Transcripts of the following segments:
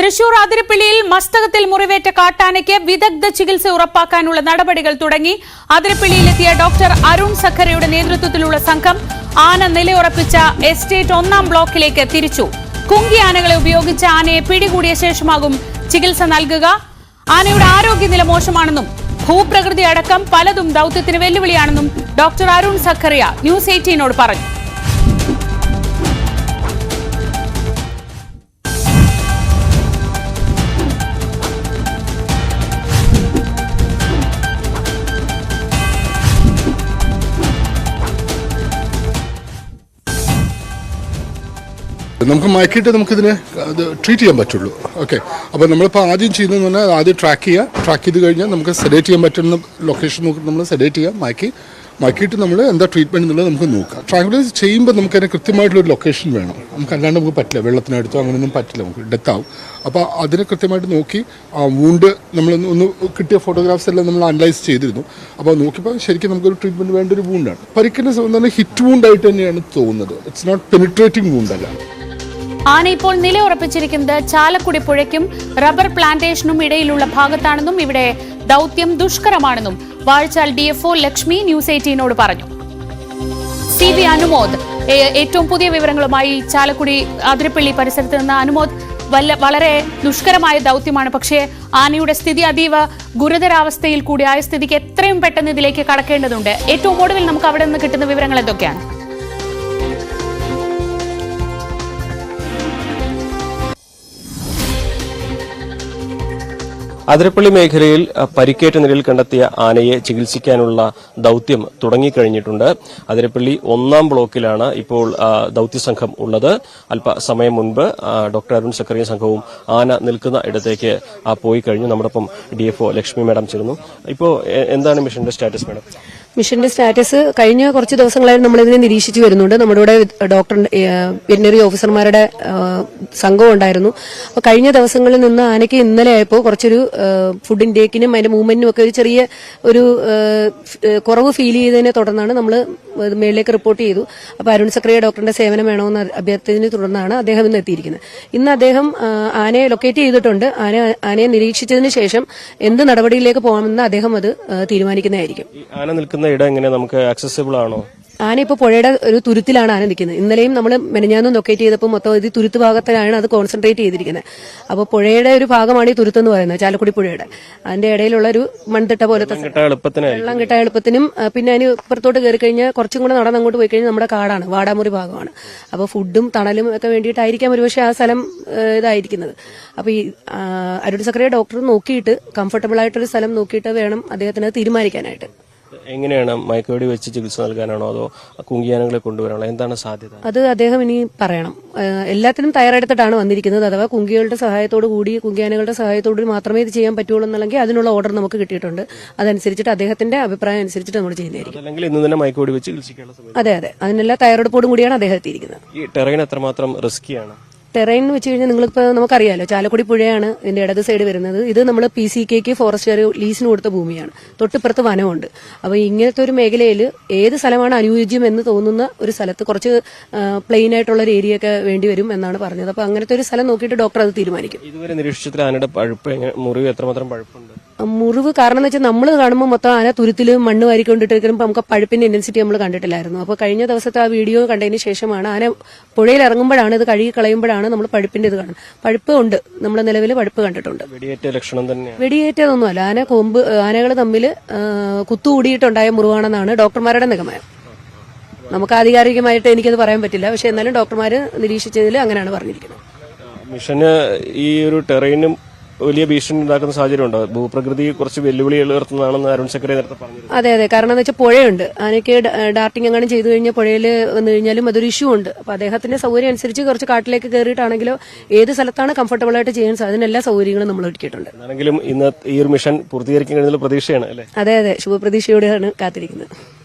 തൃശൂർ അതിരപ്പിള്ളിയിൽ മസ്തകത്തിൽ മുറിവേറ്റ കാട്ടാനയ്ക്ക് വിദഗ്ധ ചികിത്സ ഉറപ്പാക്കാനുള്ള നടപടികൾ തുടങ്ങി. അതിരപ്പിള്ളിയിലെത്തിയ ഡോക്ടർ അരുൺ സഖറിയുടെ നേതൃത്വത്തിലുള്ള സംഘം ആന നിലയുറപ്പിച്ച എസ്റ്റേറ്റ് 1-ാം ബ്ലോക്കിലേക്ക് തിരിച്ചു. കുങ്കി ആനകളെ ഉപയോഗിച്ച് ആനയെ പിടികൂടിയ ശേഷമാകും ചികിത്സ നൽകുക. ആനയുടെ ആരോഗ്യനില മോശമാണെന്നും ഭൂപ്രകൃതി അടക്കം പലതും ദൌത്യത്തിന് വെല്ലുവിളിയാണെന്നും ഡോക്ടർ അരുൺ സഖറിയ ന്യൂസ് 18നോട് പറഞ്ഞു. നമുക്ക് മയക്കിയിട്ട് നമുക്കിതിനെ ട്രീറ്റ് ചെയ്യാൻ പറ്റുള്ളൂ. ഓക്കെ, അപ്പോൾ നമ്മളിപ്പോൾ ആദ്യം ചെയ്യുന്നതെന്ന് പറഞ്ഞാൽ ആദ്യം ട്രാക്ക് ചെയ്ത് കഴിഞ്ഞാൽ നമുക്ക് സെഡേറ്റ് ചെയ്യാൻ പറ്റുന്ന ലൊക്കേഷൻ നോക്കി നമ്മൾ സെഡേറ്റ് ചെയ്യുക. മയക്കിയിട്ട് നമ്മൾ എന്താ ട്രീറ്റ്മെൻറ്റ് എന്നുള്ളത് നമുക്ക് നോക്കാം. ട്രാങ്കുലൈസ് ചെയ്യുമ്പോൾ നമുക്ക് അതിന് കൃത്യമായിട്ടുള്ളൊരു ലൊക്കേഷൻ വേണം. നമുക്ക് അല്ലാണ്ട് നമുക്ക് പറ്റില്ല, വെള്ളത്തിനടുത്തോ അങ്ങനെയൊന്നും പറ്റില്ല, നമുക്ക് ഡെത്ത് ആവും. അപ്പോൾ അതിനെ കൃത്യമായിട്ട് നോക്കി ആ വൂണ്ട് ഒന്ന് കിട്ടിയ ഫോട്ടോഗ്രാഫ്സ് എല്ലാം നമ്മൾ അനലൈസ് ചെയ്തിരുന്നു. അപ്പോൾ നോക്കിയപ്പോൾ ശരിക്കും നമുക്കൊരു ട്രീറ്റ്മെൻറ്റ് വേണ്ട ഒരു വൂണ്ടാണ്. പരിക്കിൻ്റെ സംബന്ധം ഹിറ്റ് വൂണ്ടായിട്ട് തന്നെയാണ് തോന്നുന്നത്. ഇറ്റ്സ് നോട്ട് പെനിട്രേറ്റിംഗ് വൂണ്ടല്ല. ആന ഇപ്പോൾ നിലയുറപ്പിച്ചിരിക്കുന്നത് ചാലക്കുടി പുഴയ്ക്കും റബ്ബർ പ്ലാന്റേഷനും ഇടയിലുള്ള ഭാഗത്താണെന്നും ഇവിടെ ദൌത്യം ദുഷ്കരമാണെന്നും വാഴച്ചാൽ DFO ലക്ഷ്മി ന്യൂസ് 18നോട് പറഞ്ഞു. CB അനുമോദ് ഏറ്റവും പുതിയ വിവരങ്ങളുമായി ചാലക്കുടി അതിരപ്പള്ളി പരിസരത്ത് നിന്ന്. അനുമോദ്, വളരെ ദുഷ്കരമായ ദൌത്യമാണ്, പക്ഷേ ആനയുടെ സ്ഥിതി അതീവ ഗുരുതരാവസ്ഥയിൽ കൂടിയായ സ്ഥിതിക്ക് എത്രയും പെട്ടെന്ന് ഇതിലേക്ക് കടക്കേണ്ടതുണ്ട്. ഏറ്റവും ഒടുവിൽ നമുക്ക് അവിടെ നിന്ന് കിട്ടുന്ന വിവരങ്ങൾ എന്തൊക്കെയാണ്? അതിരപ്പള്ളി മേഖലയിൽ പരിക്കേറ്റ നിലയിൽ കണ്ടെത്തിയ ആനയെ ചികിത്സിക്കാനുള്ള ദൌത്യം തുടങ്ങിക്കഴിഞ്ഞിട്ടുണ്ട്. അതിരപ്പള്ളി 1-ാം ബ്ലോക്കിലാണ് ഇപ്പോൾ ദൌത്യസംഘം ഉള്ളത്. അല്പസമയം മുൻപ് ഡോക്ടർ അരുൺ സഖറിയ സംഘവും ആന നിൽക്കുന്ന ഇടത്തേക്ക് പോയി കഴിഞ്ഞു. നമ്മോടൊപ്പം DFO ലക്ഷ്മി മാഡം ചേർന്നു. ഇപ്പോൾ എന്താണ് മിഷന്റെ സ്റ്റാറ്റസ് മാഡം? മിഷന്റെ സ്റ്റാറ്റസ് കഴിഞ്ഞ കുറച്ച് ദിവസങ്ങളായി നമ്മളിതിനെ നിരീക്ഷിച്ചു വരുന്നുണ്ട്. നമ്മുടെ ഇവിടെ ഡോക്ടർ വെറ്റിനറി ഓഫീസർമാരുടെ സംഘം ഉണ്ടായിരുന്നു. അപ്പോൾ കഴിഞ്ഞ ദിവസങ്ങളിൽ നിന്ന് ആനയ്ക്ക് ഇന്നലെ ആയപ്പോൾ കുറച്ചൊരു ഫുഡ് ഇൻടേക്കിനും അതിന്റെ മൂവ്മെന്റിനും ഒക്കെ ഒരു ചെറിയ ഒരു കുറവ് ഫീൽ ചെയ്തതിനെ തുടർന്നാണ് നമ്മൾ മേളിലേക്ക് റിപ്പോർട്ട് ചെയ്തു. അപ്പോൾ അരുൺ സഖറിയ ഡോക്ടറിന്റെ സേവനം വേണമെന്ന് അഭ്യർത്ഥനയെ തുടർന്നാണ് അദ്ദേഹം ഇന്ന് എത്തിയിരിക്കുന്നത്. ഇന്ന് അദ്ദേഹം ആനയെ ലൊക്കേറ്റ് ചെയ്തിട്ടുണ്ട്. ആനയെ നിരീക്ഷിച്ചതിന് ശേഷം എന്ത് നടപടിയിലേക്ക് പോകാമെന്ന് അദ്ദേഹം അത് തീരുമാനിക്കുന്നതായിരിക്കും. ആന നിൽക്കുന്ന ഇടം എങ്ങനെ നമുക്ക് ആക്സസിബിൾ ആണോ? ആന ഇപ്പോൾ പുഴയുടെ ഒരു തുരുത്തിലാണ് ആന നിൽക്കുന്നത്. ഇന്നലെയും നമ്മൾ മെനഞ്ഞാന്നും ലൊക്കേറ്റ് ചെയ്തപ്പോൾ മൊത്തം ഇത് തുരുത്ത് ഭാഗത്തിലാണ് അത് കോൺസെൻട്രേറ്റ് ചെയ്തിരിക്കുന്നത്. അപ്പോൾ പുഴയുടെ ഒരു ഭാഗമാണ് ഈ തുരുത്ത് എന്ന് പറയുന്നത്, ചാലക്കുടി പുഴയുടെ. അതിന്റെ ഇടയിലുള്ള ഒരു മൺതിട്ട പോലത്തെ വെള്ളം കിട്ടാൻ എളുപ്പത്തിനും പിന്നെ അതിന് ഇപ്പുറത്തോട്ട് കയറി കഴിഞ്ഞാൽ കുറച്ചും കൂടെ നടന്ന് അങ്ങോട്ട് പോയി കഴിഞ്ഞാൽ നമ്മുടെ കാടാണ്, വാടാമുറി ഭാഗമാണ്. അപ്പോൾ ഫുഡും തണലും ഒക്കെ വേണ്ടിയിട്ടായിരിക്കാം ഒരുപക്ഷെ ആ സ്ഥലം ഇതായിരിക്കുന്നത്. അപ്പോൾ ഈ അരുൺ സഖറിയ ഡോക്ടർ നോക്കിയിട്ട് കംഫർട്ടബിൾ ആയിട്ടൊരു സ്ഥലം നോക്കിയിട്ട് വേണം അദ്ദേഹത്തിന് തീരുമാനിക്കാനായിട്ട്. എങ്ങനെയാണ് മയക്കുവെടി വെച്ച് ചികിത്സ നൽകാനാണോ അതോ കുങ്കിയാനകളെ കൊണ്ടുവരാനോ, എന്താണ് സാധ്യത? അത് അദ്ദേഹം ഇനി പറയണം. എല്ലാത്തിനും തയ്യാറെടുത്തിട്ടാണ് വന്നിരിക്കുന്നത്. അഥവാ കുങ്കികളുടെ സഹായത്തോടു കൂടി, കുങ്കിയാനകളുടെ സഹായത്തോടു കൂടി ഇത് ചെയ്യാൻ പറ്റുള്ളൂ എന്നുണ്ടെങ്കിൽ അതിനുള്ള ഓർഡർ നമുക്ക് കിട്ടിയിട്ടുണ്ട്. അതനുസരിച്ചിട്ട് അദ്ദേഹത്തിന്റെ അഭിപ്രായം അനുസരിച്ചിട്ട് നമ്മൾ ചെയ്യുന്നതായിരിക്കും. അല്ലെങ്കിൽ ഇന്ന് തന്നെ മയക്കുവെടി വെച്ച് ചികിത്സിക്കാനുള്ള അതെ, അതിനെല്ലാ തയ്യാറെടുപ്പോടും കൂടിയാണ് അദ്ദേഹം എത്തിയിരിക്കുന്നത്. ഈ ടെറൈൻ എത്രമാത്രം റിസ്കിയാണ്? ടെറൈൻ എന്ന് വെച്ച് കഴിഞ്ഞാൽ നിങ്ങളിപ്പോൾ നമുക്കറിയാലോ, ചാലക്കുടി പുഴയാണ് ഇതിന്റെ ഇടത് സൈഡ് വരുന്നത്. ഇത് നമ്മൾ PCKക്ക് ഫോറസ്റ്റുകാർ ലീസിന് കൊടുത്ത ഭൂമിയാണ്. തൊട്ടിപ്പുറത്ത് വനമുണ്ട്. അപ്പോൾ ഇങ്ങനത്തെ ഒരു മേഖലയിൽ ഏത് സ്ഥലമാണ് അനുയോജ്യം എന്ന് തോന്നുന്ന ഒരു സ്ഥലത്ത് കുറച്ച് പ്ലെയിൻ ആയിട്ടുള്ള ഒരു ഏരിയ ഒക്കെ വേണ്ടി വരും എന്നാണ് പറഞ്ഞത്. അപ്പോൾ അങ്ങനത്തെ ഒരു സ്ഥലം നോക്കിയിട്ട് ഡോക്ടർ അത് തീരുമാനിക്കും. ഇതുവരെ നിരീക്ഷിച്ചതിൽ ആനയുടെ പഴുപ്പ്, മുറിവ് എത്രമാത്രം പഴുപ്പുണ്ട്? മുറിവ് കാരണം എന്ന് വെച്ചാൽ നമ്മൾ കാണുമ്പോൾ മൊത്തം ആന തുരുത്തിൽ മണ്ണ് വാരിക്കൊണ്ടിട്ടിരിക്കുമ്പോൾ നമുക്ക് പഴുപ്പിന്റെ ഇന്റൻസിറ്റി നമ്മൾ കണ്ടിട്ടില്ലായിരുന്നു. അപ്പോൾ കഴിഞ്ഞ ദിവസത്തെ ആ വീഡിയോ കണ്ടതിന് ശേഷമാണ് ആന പുഴയിൽ ഇറങ്ങുമ്പോഴാണ്, ഇത് കഴുകി കളയുമ്പോഴാണ് നമ്മൾ പഴുപ്പിന്റെ ഇത് കാണുന്നത്. പഴുപ്പ് ഉണ്ട്, നമ്മുടെ നിലവിൽ പഴുപ്പ് കണ്ടിട്ടുണ്ട്. വെടിയേറ്റ ലക്ഷണം തന്നെയാണ്? വെടിയേറ്റതൊന്നുമല്ല, ആനകൾ തമ്മിൽ കുത്തുകൂടിയിട്ടുണ്ടായ മുറിവാണെന്നാണ് ഡോക്ടർമാരുടെ നിഗമനം. നമുക്ക് ആധികാരികമായിട്ട് എനിക്കത് പറയാൻ പറ്റില്ല, പക്ഷെ എന്നാലും ഡോക്ടർമാർ നിരീക്ഷിച്ചതിൽ അങ്ങനെയാണ് പറഞ്ഞിരിക്കുന്നത്. മിഷന് ഈ ഒരു ടെറൈനും വലിയ ഭീഷണി ഉണ്ടാക്കുന്ന സാഹചര്യം ഉണ്ടോ? ഭൂപ്രകൃതി കുറച്ച് വെല്ലുവിളി ഉയർത്തുന്നതാണെന്ന് അരുൺ സഖറിയ നേരത്തെ പറഞ്ഞു. അതെ, കാരണം എന്ന് വെച്ചാൽ പുഴയുണ്ട്. ആനയ്ക്ക് ഡാർട്ടിങ് എങ്ങനെ ചെയ്തു കഴിഞ്ഞാൽ പുഴയിൽ വന്നു കഴിഞ്ഞാലും അതൊരു ഇഷ്യൂ ഉണ്ട്. അപ്പൊ അദ്ദേഹത്തിന്റെ സൗകര്യം അനുസരിച്ച് കുറച്ച് കാട്ടിലേക്ക് കയറിയിട്ടാണെങ്കിലോ ഏത് സ്ഥലത്താണ് കംഫർട്ടബിൾ ആയിട്ട് ചെയ്യാൻ സാധിക്കും, എല്ലാ സൗകര്യങ്ങളും നമ്മൾ ഒരുക്കിയിട്ടുണ്ട്. ആണെങ്കിലും ഇന്ന് ഈ ഒരു മിഷൻ പൂർത്തീകരിക്കാൻ കഴിയുന്ന പ്രതീക്ഷയാണ് അല്ലേ? അതെ, ശുഭപ്രതീക്ഷയോടെയാണ് കാത്തിരിക്കുന്നത്.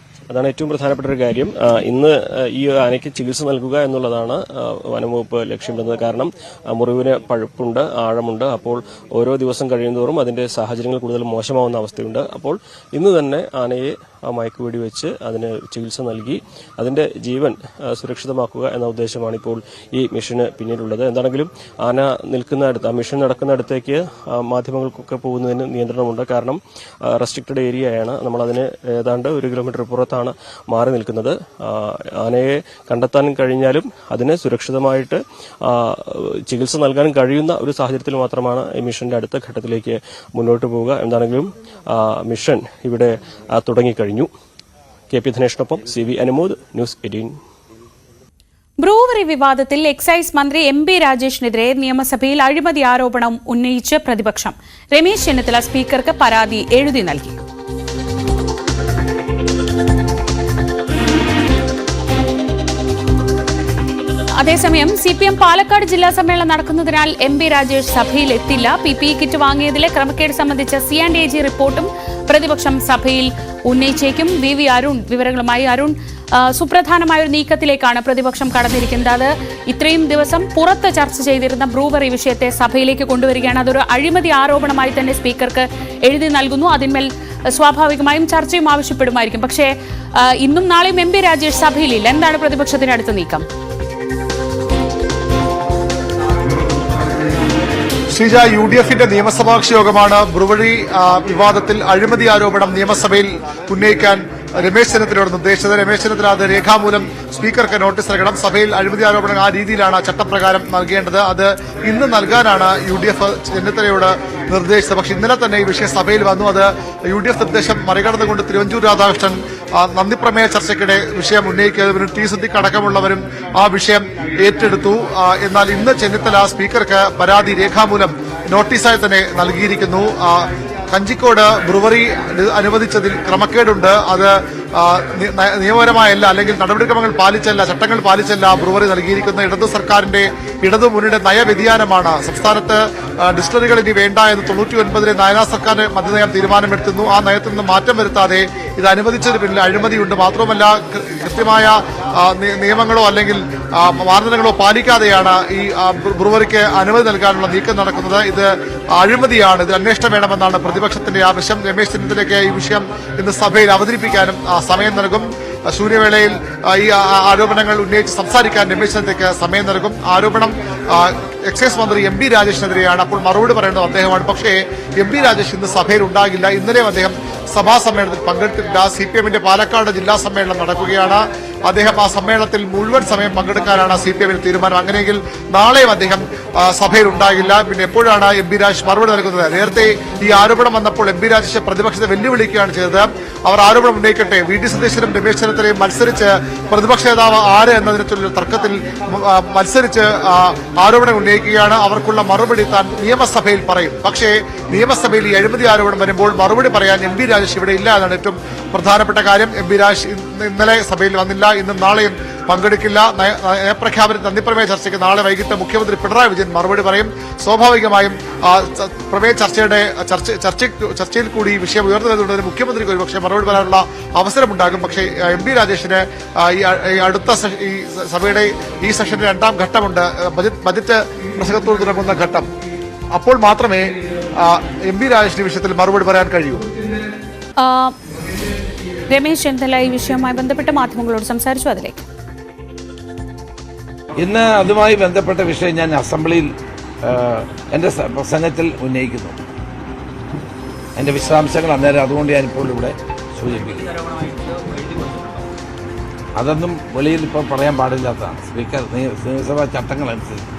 അതാണ് ഏറ്റവും പ്രധാനപ്പെട്ട ഒരു കാര്യം. ഇന്ന് ഈ ആനയ്ക്ക് ചികിത്സ നൽകുക എന്നുള്ളതാണ് വനംവകുപ്പ് ലക്ഷ്യമിടുന്നത്. കാരണം മുറിവിന് പഴുപ്പുണ്ട്, ആഴമുണ്ട്. അപ്പോൾ ഓരോ ദിവസം കഴിയുന്തോറും അതിന്റെ സാഹചര്യങ്ങൾ കൂടുതൽ മോശമാവുന്ന അവസ്ഥയുണ്ട്. അപ്പോൾ ഇന്ന് തന്നെ ആനയെ മയക്കുവെടി വെച്ച് അതിന് ചികിത്സ നൽകി അതിന്റെ ജീവൻ സുരക്ഷിതമാക്കുക എന്ന ഉദ്ദേശമാണ് ഇപ്പോൾ ഈ മിഷന് പിന്നിലുള്ളത്. എന്താണെങ്കിലും ആന നിൽക്കുന്നിടത്ത്, ആ മിഷൻ നടക്കുന്നിടത്തേക്ക് മാധ്യമങ്ങൾക്കൊക്കെ പോകുന്നതിന് നിയന്ത്രണമുണ്ട്. കാരണം റെസ്ട്രിക്റ്റഡ് ഏരിയയാണ്. നമ്മളതിന് ഏതാണ്ട് 1 കിലോമീറ്റർ പുറത്താണ് മാറി നിൽക്കുന്നത്. ആനയെ കണ്ടെത്താൻ കഴിഞ്ഞാലും അതിന് സുരക്ഷിതമായിട്ട് ചികിത്സ നൽകാനും കഴിയുന്ന ഒരു സാഹചര്യത്തിൽ മാത്രമാണ് ഈ മിഷന്റെ അടുത്ത ഘട്ടത്തിലേക്ക് മുന്നോട്ട് പോവുക. എന്താണെങ്കിലും മിഷൻ ഇവിടെ തുടങ്ങിക്കഴിഞ്ഞു. KP ദിനേഷിനൊപ്പം CV Anumod, news 18. Brewery വിവാദത്തിൽ എക്സൈസ് മന്ത്രി MP രാജേഷിനെതിരെ നിയമസഭയിൽ അഴിമതി ആരോപണം ഉന്നയിച്ച് പ്രതിപക്ഷം. രമേശ് ചെന്നിത്തല സ്പീക്കർക്ക് പരാതി എഴുതി നൽകി. അതേസമയം CPM പാലക്കാട് ജില്ലാ സമ്മേളനം നടക്കുന്നതിനാൽ MP രാജേഷ് സഭയിൽ എത്തില്ല. PPE കിറ്റ് വാങ്ങിയതിലെ ക്രമക്കേട് സംബന്ധിച്ച C&AG റിപ്പോർട്ടും പ്രതിപക്ഷം സഭയിൽ ഉന്നയിച്ചേക്കും. VV അരുൺ വിവരങ്ങളുമായി. അരുൺ, സുപ്രധാനമായ ഒരു നീക്കത്തിലേക്കാണ് പ്രതിപക്ഷം കടന്നിരിക്കുന്നത്. അത് ഇത്രയും ദിവസം പുറത്ത് ചർച്ച ചെയ്തിരുന്ന ബ്രൂവറി വിഷയത്തെ സഭയിലേക്ക് കൊണ്ടുവരികയാണ്. അതൊരു അഴിമതി ആരോപണമായി തന്നെ സ്പീക്കർക്ക് എഴുതി നൽകുന്നു. അതിന്മേൽ സ്വാഭാവികമായും ചർച്ചയും ആവശ്യപ്പെടുമായിരിക്കും. പക്ഷേ ഇന്നും നാളെയും MP രാജേഷ് സഭയിലില്ല. എന്താണ് പ്രതിപക്ഷത്തിന്റെ അടുത്ത നീക്കം? ശ്രീജ, UDFന്റെ നിയമസഭാകക്ഷി യോഗമാണ് ബ്രുവറി വിവാദത്തിൽ അഴിമതി ആരോപണം നിയമസഭയിൽ ഉന്നയിക്കാൻ രമേശ് ചെന്നിത്തലയോട് നിർദ്ദേശിച്ചത്. രമേശ് ചെന്നിത്തല അത് രേഖാമൂലം സ്പീക്കർക്ക് നോട്ടീസ് നൽകണം. സഭയിൽ അഴിമതി ആരോപണം ആ രീതിയിലാണ് ചട്ടപ്രകാരം നൽകേണ്ടത്. അത് ഇന്ന് നൽകാനാണ് UDF ചെന്നിത്തലയോട് നിർദ്ദേശിച്ചത്. പക്ഷെ ഇന്നലെ തന്നെ ഈ വിഷയം സഭയിൽ വന്നു. അത് UDF നിർദ്ദേശം മറികടന്നുകൊണ്ട് തിരുവഞ്ചൂർ രാധാകൃഷ്ണൻ നന്ദിപ്രമേയ ചർച്ചയ്ക്കിടെ വിഷയം ഉന്നയിക്കുന്നവരും T സിദ്ദിഖ് അടക്കമുള്ളവരും ആ വിഷയം ഏറ്റെടുത്തു. എന്നാൽ ഇന്ന് ചെന്നിത്തല സ്പീക്കർക്ക് പരാതി രേഖാമൂലം നോട്ടീസായി തന്നെ നൽകിയിരിക്കുന്നു. കഞ്ചിക്കോട് ബ്രുവറി അനുവദിച്ചതിൽ ക്രമക്കേടുണ്ട്. അത് നിയമപരമായല്ല, അല്ലെങ്കിൽ നടപടിക്രമങ്ങൾ പാലിച്ചല്ല, ചട്ടങ്ങൾ പാലിച്ചല്ല ബ്രുവറി നൽകിയിരിക്കുന്ന ഇടതു സർക്കാരിന്റെ ഇടതുമുന്നണിയുടെ നയവ്യതിയാനമാണ്. സംസ്ഥാനത്ത് ഡിസ്റ്റിലറികൾ ഇനി വേണ്ട എന്ന് 99-ലെ നായനാ സർക്കാർ മദ്യനയം തീരുമാനമെടുത്തുന്നു. ആ നയത്തിൽ നിന്ന് മാറ്റം വരുത്താതെ ഇത് അനുവദിച്ചതിന് പിന്നിൽ അഴിമതിയുണ്ട്. മാത്രമല്ല കൃത്യമായ നിയമങ്ങളോ അല്ലെങ്കിൽ മാനദണ്ഡങ്ങളോ പാലിക്കാതെയാണ് ഈ ബ്രുവറിക്ക് അനുമതി നൽകാനുള്ള നീക്കം നടക്കുന്നത്. ഇത് അഴിമതിയാണ്. ഇത് അന്വേഷണം വേണമെന്നാണ് പ്രതിപക്ഷത്തിന്റെ ആവശ്യം. രമേശ് ചെന്നിത്തലയ്ക്ക് ഈ വിഷയം ഇന്ന് സഭയിൽ അവതരിപ്പിക്കാനും സമയം നൽകും. ശൂന്യവേളയിൽ ഈ ആരോപണങ്ങൾ ഉന്നയിച്ച് സംസാരിക്കാൻ രമേശ് ചെന്നിത്തലയ്ക്ക് സമയം നൽകും. ആരോപണം എക്സൈസ് മന്ത്രി MP രാജേഷിനെതിരെയാണ്. അപ്പോൾ മറുപടി പറയേണ്ടത് അദ്ദേഹമാണ്. പക്ഷേ MP രാജേഷ് ഇന്ന് സഭയിൽ ഉണ്ടാകില്ല. ഇന്നലെയും അദ്ദേഹം സഭാ സമ്മേളനത്തിൽ പങ്കെടുത്തിട്ടില്ല. CPMന്റെ പാലക്കാട് ജില്ലാ സമ്മേളനം നടക്കുകയാണ്. അദ്ദേഹം ആ സമ്മേളനത്തിൽ മുഴുവൻ സമയം പങ്കെടുക്കാനാണ് CPMന്റെ തീരുമാനം. അങ്ങനെയെങ്കിൽ നാളെയും അദ്ദേഹം സഭയിൽ ഉണ്ടാകില്ല. പിന്നെ എപ്പോഴാണ് MP രാജേഷ് മറുപടി നൽകുന്നത്? നേരത്തെ ഈ ആരോപണം വന്നപ്പോൾ MP രാജേഷ് പ്രതിപക്ഷത്തെ വെല്ലുവിളിക്കുകയാണ് ചെയ്തത്. അവർ ആരോപണം ഉന്നയിക്കട്ടെ, VD സതീശനും രമേശ് ചെന്നിത്തലയും മത്സരിച്ച് പ്രതിപക്ഷ നേതാവ് ആര് എന്നതിനുള്ള തർക്കത്തിൽ മത്സരിച്ച് ആരോപണം ഉന്നയിക്കുകയാണ്. അവർക്കുള്ള മറുപടി താൻ നിയമസഭയിൽ പറയും. പക്ഷേ നിയമസഭയിൽ ഈ അഴിമതി ആരോപണം വരുമ്പോൾ മറുപടി പറയാൻ MP രാജേഷ് ഇവിടെ ഇല്ല എന്നാണ് ഏറ്റവും പ്രധാനപ്പെട്ട കാര്യം. MP രാജേഷ് ഇന്നലെ സഭയിൽ വന്നില്ല. ഇന്നും നാളെയും പങ്കെടുക്കില്ല. നയപ്രഖ്യാപന നന്ദിപ്രമേയ ചർച്ചയ്ക്ക് നാളെ വൈകിട്ട് മുഖ്യമന്ത്രി പിണറായി വിജയൻ മറുപടി പറയും. സ്വാഭാവികമായും പ്രമേയ ചർച്ചയിൽ കൂടി ഈ വിഷയം ഉയർന്നു വരുന്നതിന് മുഖ്യമന്ത്രിക്ക് ഒരുപക്ഷെ മറുപടി പറയാനുള്ള അവസരമുണ്ടാകും. പക്ഷേ MP രാജേഷിന് ഈ അടുത്ത ഈ സഭയുടെ ഈ സെഷന്റെ 2ാം ഘട്ടമുണ്ട്, ബജറ്റ് പ്രസംഗത്തോട് തുടങ്ങുന്ന ഘട്ടം. അപ്പോൾ മാത്രമേ MP രാജേഷിന്റെ വിഷയത്തിൽ മറുപടി പറയാൻ കഴിയൂ. രമേശ് ചെന്നിത്തല ഈ വിഷയവുമായി ബന്ധപ്പെട്ട് മാധ്യമങ്ങളോട് സംസാരിച്ചു. അതിലേക്ക് ഇന്ന് അതുമായി ബന്ധപ്പെട്ട വിഷയം ഞാൻ അസംബ്ലിയിൽ എൻ്റെ പ്രസംഗത്തിൽ ഉന്നയിക്കുന്നു. എൻ്റെ വിശദാംശങ്ങൾ അന്നേരം അതുകൊണ്ട് ഞാനിപ്പോൾ ഇവിടെ സൂചിപ്പിക്കുന്നു. അതൊന്നും വെളിയിൽ ഇപ്പോൾ പറയാൻ പാടില്ലാത്തതാണ്. സ്പീക്കർ നിയമസഭാ ചട്ടങ്ങളനുസരിച്ച്.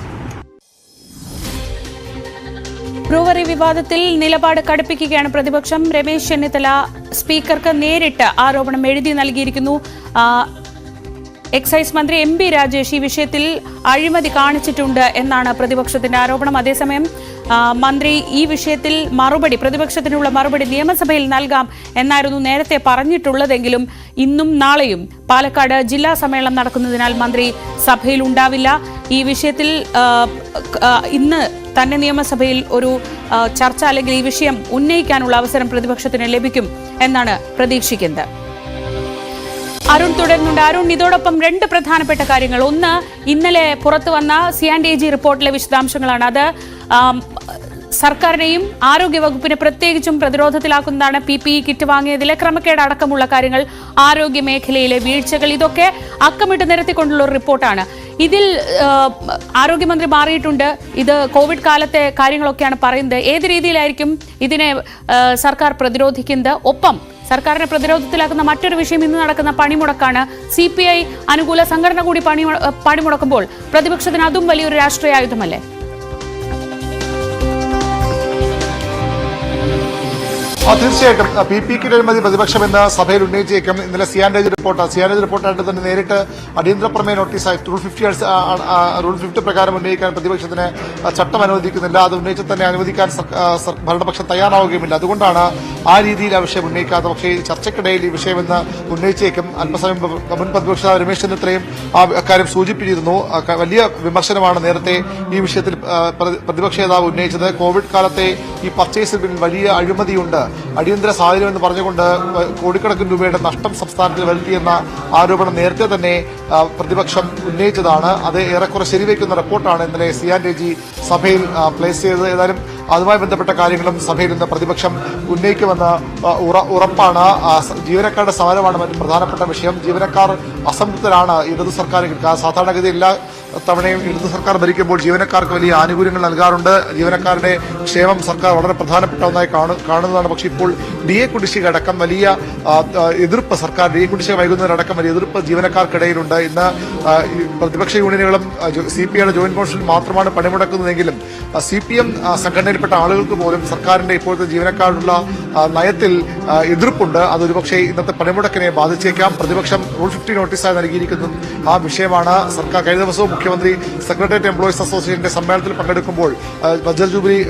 ബ്രൂവറി വിവാദത്തിൽ നിലപാട് കടുപ്പിക്കുകയാണ് പ്രതിപക്ഷം. രമേശ് ചെന്നിത്തല സ്പീക്കർക്ക് നേരിട്ട് ആരോപണം എഴുതി നൽകിയിരിക്കുന്നു. എക്സൈസ് മന്ത്രി MP രാജേഷ് ഈ വിഷയത്തിൽ അഴിമതി കാണിച്ചിട്ടുണ്ട് എന്നാണ് പ്രതിപക്ഷത്തിന്റെ ആരോപണം. അതേസമയം മന്ത്രി ഈ വിഷയത്തിൽ പ്രതിപക്ഷത്തിനുള്ള മറുപടി നിയമസഭയിൽ നൽകാം എന്നായിരുന്നു നേരത്തെ പറഞ്ഞിട്ടുള്ളതെങ്കിലും ഇന്നും നാളെയും പാലക്കാട് ജില്ലാ സമ്മേളനം നടക്കുന്നതിനാൽ മന്ത്രി സഭയിൽ ഉണ്ടാവില്ല. ഈ വിഷയത്തിൽ ഇന്ന് തന്നെ നിയമസഭയിൽ ഒരു ചർച്ച അല്ലെങ്കിൽ ഈ വിഷയം ഉന്നയിക്കാനുള്ള അവസരം പ്രതിപക്ഷത്തിന് ലഭിക്കും എന്നാണ് പ്രതീക്ഷിക്കുന്നത്. അരുൺ തുടരുന്നുണ്ട്. അരുൺ, ഇതോടൊപ്പം 2 പ്രധാനപ്പെട്ട കാര്യങ്ങൾ. ഒന്ന്, ഇന്നലെ പുറത്തു വന്ന C&AG റിപ്പോർട്ടിലെ വിശദാംശങ്ങളാണ്. അത് സർക്കാരിനെയും ആരോഗ്യവകുപ്പിനെ പ്രത്യേകിച്ചും പ്രതിരോധത്തിലാക്കുന്നതാണ് PPE കിറ്റ് വാങ്ങിയതിലെ ക്രമക്കേട് അടക്കമുള്ള കാര്യങ്ങൾ, ആരോഗ്യ മേഖലയിലെ വീഴ്ചകൾ, ഇതൊക്കെ അക്കമിട്ട് നിരത്തിക്കൊണ്ടുള്ള ഒരു റിപ്പോർട്ടാണ്. ഇതിൽ ആരോഗ്യമന്ത്രി മാറിയിട്ടുണ്ട്. ഇത് കോവിഡ് കാലത്തെ കാര്യങ്ങളൊക്കെയാണ് പറയുന്നത്. ഏത് രീതിയിലായിരിക്കും ഇതിനെ സർക്കാർ പ്രതിരോധിക്കുന്നത്? ഒപ്പം സർക്കാരിനെ പ്രതിരോധത്തിലാക്കുന്ന മറ്റൊരു വിഷയം ഇന്ന് നടക്കുന്ന പണിമുടക്കാണ്. CPI അനുകൂല സംഘടന കൂടി പണിമുടക്കുമ്പോൾ പ്രതിപക്ഷത്തിന് അതും വലിയൊരു രാഷ്ട്രീയ ആയുധമല്ലേ? തീർച്ചയായിട്ടും PPE കിറ്റ് അഴിമതി പ്രതിപക്ഷം ഇന്ന് സഭയിൽ ഉന്നയിച്ചേക്കും. ഇന്നലെ സിയാൻഡേജ് റിപ്പോർട്ടായിട്ട് തന്നെ നേരിട്ട് അടിയന്തര പ്രമേയ നോട്ടീസായി റൂൾ 50 പ്രകാരം ഉന്നയിക്കാൻ പ്രതിപക്ഷത്തിന് ചട്ടം അനുവദിക്കുന്നില്ല. അത് ഉന്നയിച്ച് തന്നെ അനുവദിക്കാൻ ഭരണപക്ഷം തയ്യാറാവുകയുമില്ല. അതുകൊണ്ടാണ് ആ രീതിയിൽ ആ വിഷയം ഉന്നയിക്കാത്തത്. പക്ഷേ ഈ ചർച്ചയ്ക്കിടയിൽ ഈ വിഷയം ഇന്ന് ഉന്നയിച്ചേക്കും. അല്പസമയം മുൻ പ്രതിപക്ഷ രമേശ് ചെന്നിത്തലയും ആ കാര്യം സൂചിപ്പിച്ചിരുന്നു. വലിയ വിമർശനമാണ് നേരത്തെ ഈ വിഷയത്തിൽ പ്രതിപക്ഷ നേതാവ് ഉന്നയിച്ചത്. കോവിഡ് കാലത്തെ ഈ പർച്ചേസിൽ പിന്നിൽ വലിയ അഴിമതിയുണ്ട്, അടിയന്തര സാഹചര്യം എന്ന് പറഞ്ഞുകൊണ്ട് കോടിക്കണക്കിന് രൂപയുടെ നഷ്ടം സംസ്ഥാനത്തിൽ വരുത്തിയെന്ന ആരോപണം നേരത്തെ തന്നെ പ്രതിപക്ഷം ഉന്നയിച്ചതാണ്. അത് ഏറെക്കുറെ ശരിവയ്ക്കുന്ന റിപ്പോർട്ടാണ് ഇന്നലെ CNDG സഭയിൽ പ്ലേസ് ചെയ്തത്. ഏതായാലും അതുമായി ബന്ധപ്പെട്ട കാര്യങ്ങളും സഭയിൽ നിന്ന് പ്രതിപക്ഷം ഉന്നയിക്കുമെന്ന് ഉറപ്പാണ്. ജീവനക്കാരുടെ സമരമാണ് മറ്റു പ്രധാനപ്പെട്ട വിഷയം. ജീവനക്കാർ അസംതൃപ്തരാണ് ഇടതു സർക്കാർ. സാധാരണഗതി എല്ലാ തവണയും ഇടതു സർക്കാർ ഭരിക്കുമ്പോൾ ജീവനക്കാർക്ക് വലിയ ആനുകൂല്യങ്ങൾ നൽകാറുണ്ട്. ജീവനക്കാരുടെ ക്ഷേമം സർക്കാർ വളരെ പ്രധാനപ്പെട്ട ഒന്നായി കാണുന്നതാണ്. പക്ഷേ ഇപ്പോൾ DA കുടിശ്ശിക അടക്കം വലിയ എതിർപ്പ്, സർക്കാർ DA കുടിശ്ശിക വൈകുന്നതിനടക്കം വലിയ എതിർപ്പ് ജീവനക്കാർക്കിടയിലുണ്ട്. ഇന്ന് പ്രതിപക്ഷ യൂണിയനുകളും CPIയുടെ ജോയിന്റ് കൌൺസിൽ മാത്രമാണ് പണിമുടക്കുന്നതെങ്കിലും CPM സംഘടനയിൽപ്പെട്ട ആളുകൾക്ക് പോലും സർക്കാരിന്റെ ഇപ്പോഴത്തെ ജീവനക്കാരുടെ നയത്തിൽ എതിർപ്പുണ്ട്. അതൊരുപക്ഷെ ഇന്നത്തെ പണിമുടക്കിനെ ബാധിച്ചേക്കാം. പ്രതിപക്ഷം റൂൾ 50 നോട്ടീസായി നൽകിയിരിക്കുന്ന ആ വിഷയമാണ്. സർക്കാർ കഴിഞ്ഞ ദിവസവും മുഖ്യമന്ത്രി സെക്രട്ടേറിയറ്റ് എംപ്ലോയീസ് അസോസിയേഷന്റെ സമ്മേളനത്തിൽ പങ്കെടുക്കുമ്പോൾ വജ്ര ജൂബിലി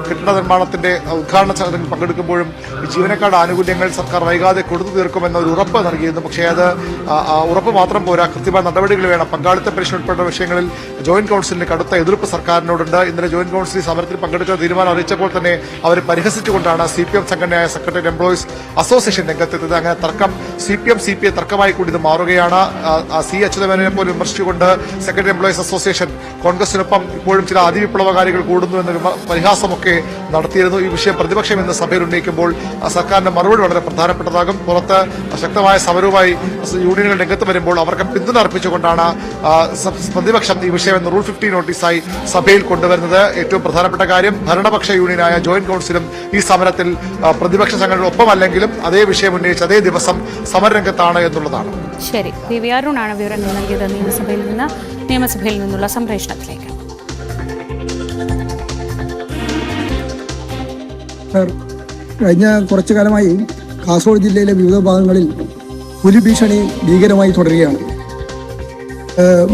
കെട്ടിട നിർമ്മാണത്തിന്റെ ഉദ്ഘാടന ചടങ്ങിൽ പങ്കെടുക്കുമ്പോഴും ജീവനക്കാരുടെ ആനുകൂല്യങ്ങൾ സർക്കാർ വൈകാതെ കൊടുത്തു തീർക്കുമെന്ന ഒരു ഉറപ്പ് നൽകിയിരുന്നു. പക്ഷേ അത് ഉറപ്പ് മാത്രം പോരാ, കൃത്യമായ നടപടികൾ വേണം. പങ്കാളിത്ത പെൻഷൻ ഉൾപ്പെടെ വിഷയങ്ങളിൽ ജോയിന്റ് കൌൺസിലിന് കടുത്ത എതിർപ്പ് സർക്കാരിനോടുണ്ട്. ഇന്നലെ ജോയിന്റ് കൌൺസിൽ സമരത്തിൽ പങ്കെടുക്കുന്ന തീരുമാനം അറിയിച്ചപ്പോൾ തന്നെ അവർ പരിഹസിച്ചുകൊണ്ടാണ് CPM സംഘടനയായ സെക്രട്ടേറിയറ്റ് എംപ്ലോയീസ് അസോസിയേഷൻ രംഗത്തെത്തിയത്. അങ്ങനെ തർക്കം CPI തർക്കമായി കൂടി ഇത് മാറുകയാണ്. C അച്യുതമേനോനെ പോലും വിമർശിച്ചുകൊണ്ട് സെക്രട്ടറി എംപ്ലോയീസ് അസോസിയേഷൻ കോൺഗ്രസിനൊപ്പം ഇപ്പോഴും ചില അതിവിപ്ലവകാരികൾ കൂടുന്നു എന്ന പരിഹാസമൊക്കെ നടത്തിയിരുന്നു. ഈ വിഷയം പ്രതിപക്ഷം ഇന്ന് സഭയിൽ ഉന്നയിക്കുമ്പോൾ സർക്കാരിന്റെ മറുപടി വളരെ പ്രധാനപ്പെട്ടതാകും. പുറത്ത് ശക്തമായ സമരവുമായി യൂണിയനുകൾ രംഗത്ത് വരുമ്പോൾ അവർക്ക് പിന്തുണ അർപ്പിച്ചുകൊണ്ടാണ് പ്രതിപക്ഷം ഈ വിഷയം ഇന്ന് റൂൾ 50 നോട്ടീസായി സഭയിൽ കൊണ്ടുവരുന്നത്. ഏറ്റവും പ്രധാനപ്പെട്ട കാര്യം, ഭരണപക്ഷ യൂണിയനായ ജോയിന്റ് കൌൺസിലും ഈ സമരത്തിൽ പ്രതിപക്ഷ സംഘടനയുടെ ഒപ്പമല്ലെങ്കിലും അതേ വിഷയം ഉന്നയിച്ച് അതേ ദിവസം സമരരംഗത്താണ് എന്നുള്ളതാണ്. ശരി, PV അരുണാണ് വിവരങ്ങൾ നൽകിയത് നിയമസഭയിൽ നിന്നുള്ള സംപ്രേഷണത്തിലേക്ക്. കഴിഞ്ഞ കുറച്ചു കാലമായി കാസർഗോഡ് ജില്ലയിലെ വിവിധ ഭാഗങ്ങളിൽ പുലി ഭീഷണി ഭീകരമായി തുടരുകയാണ്.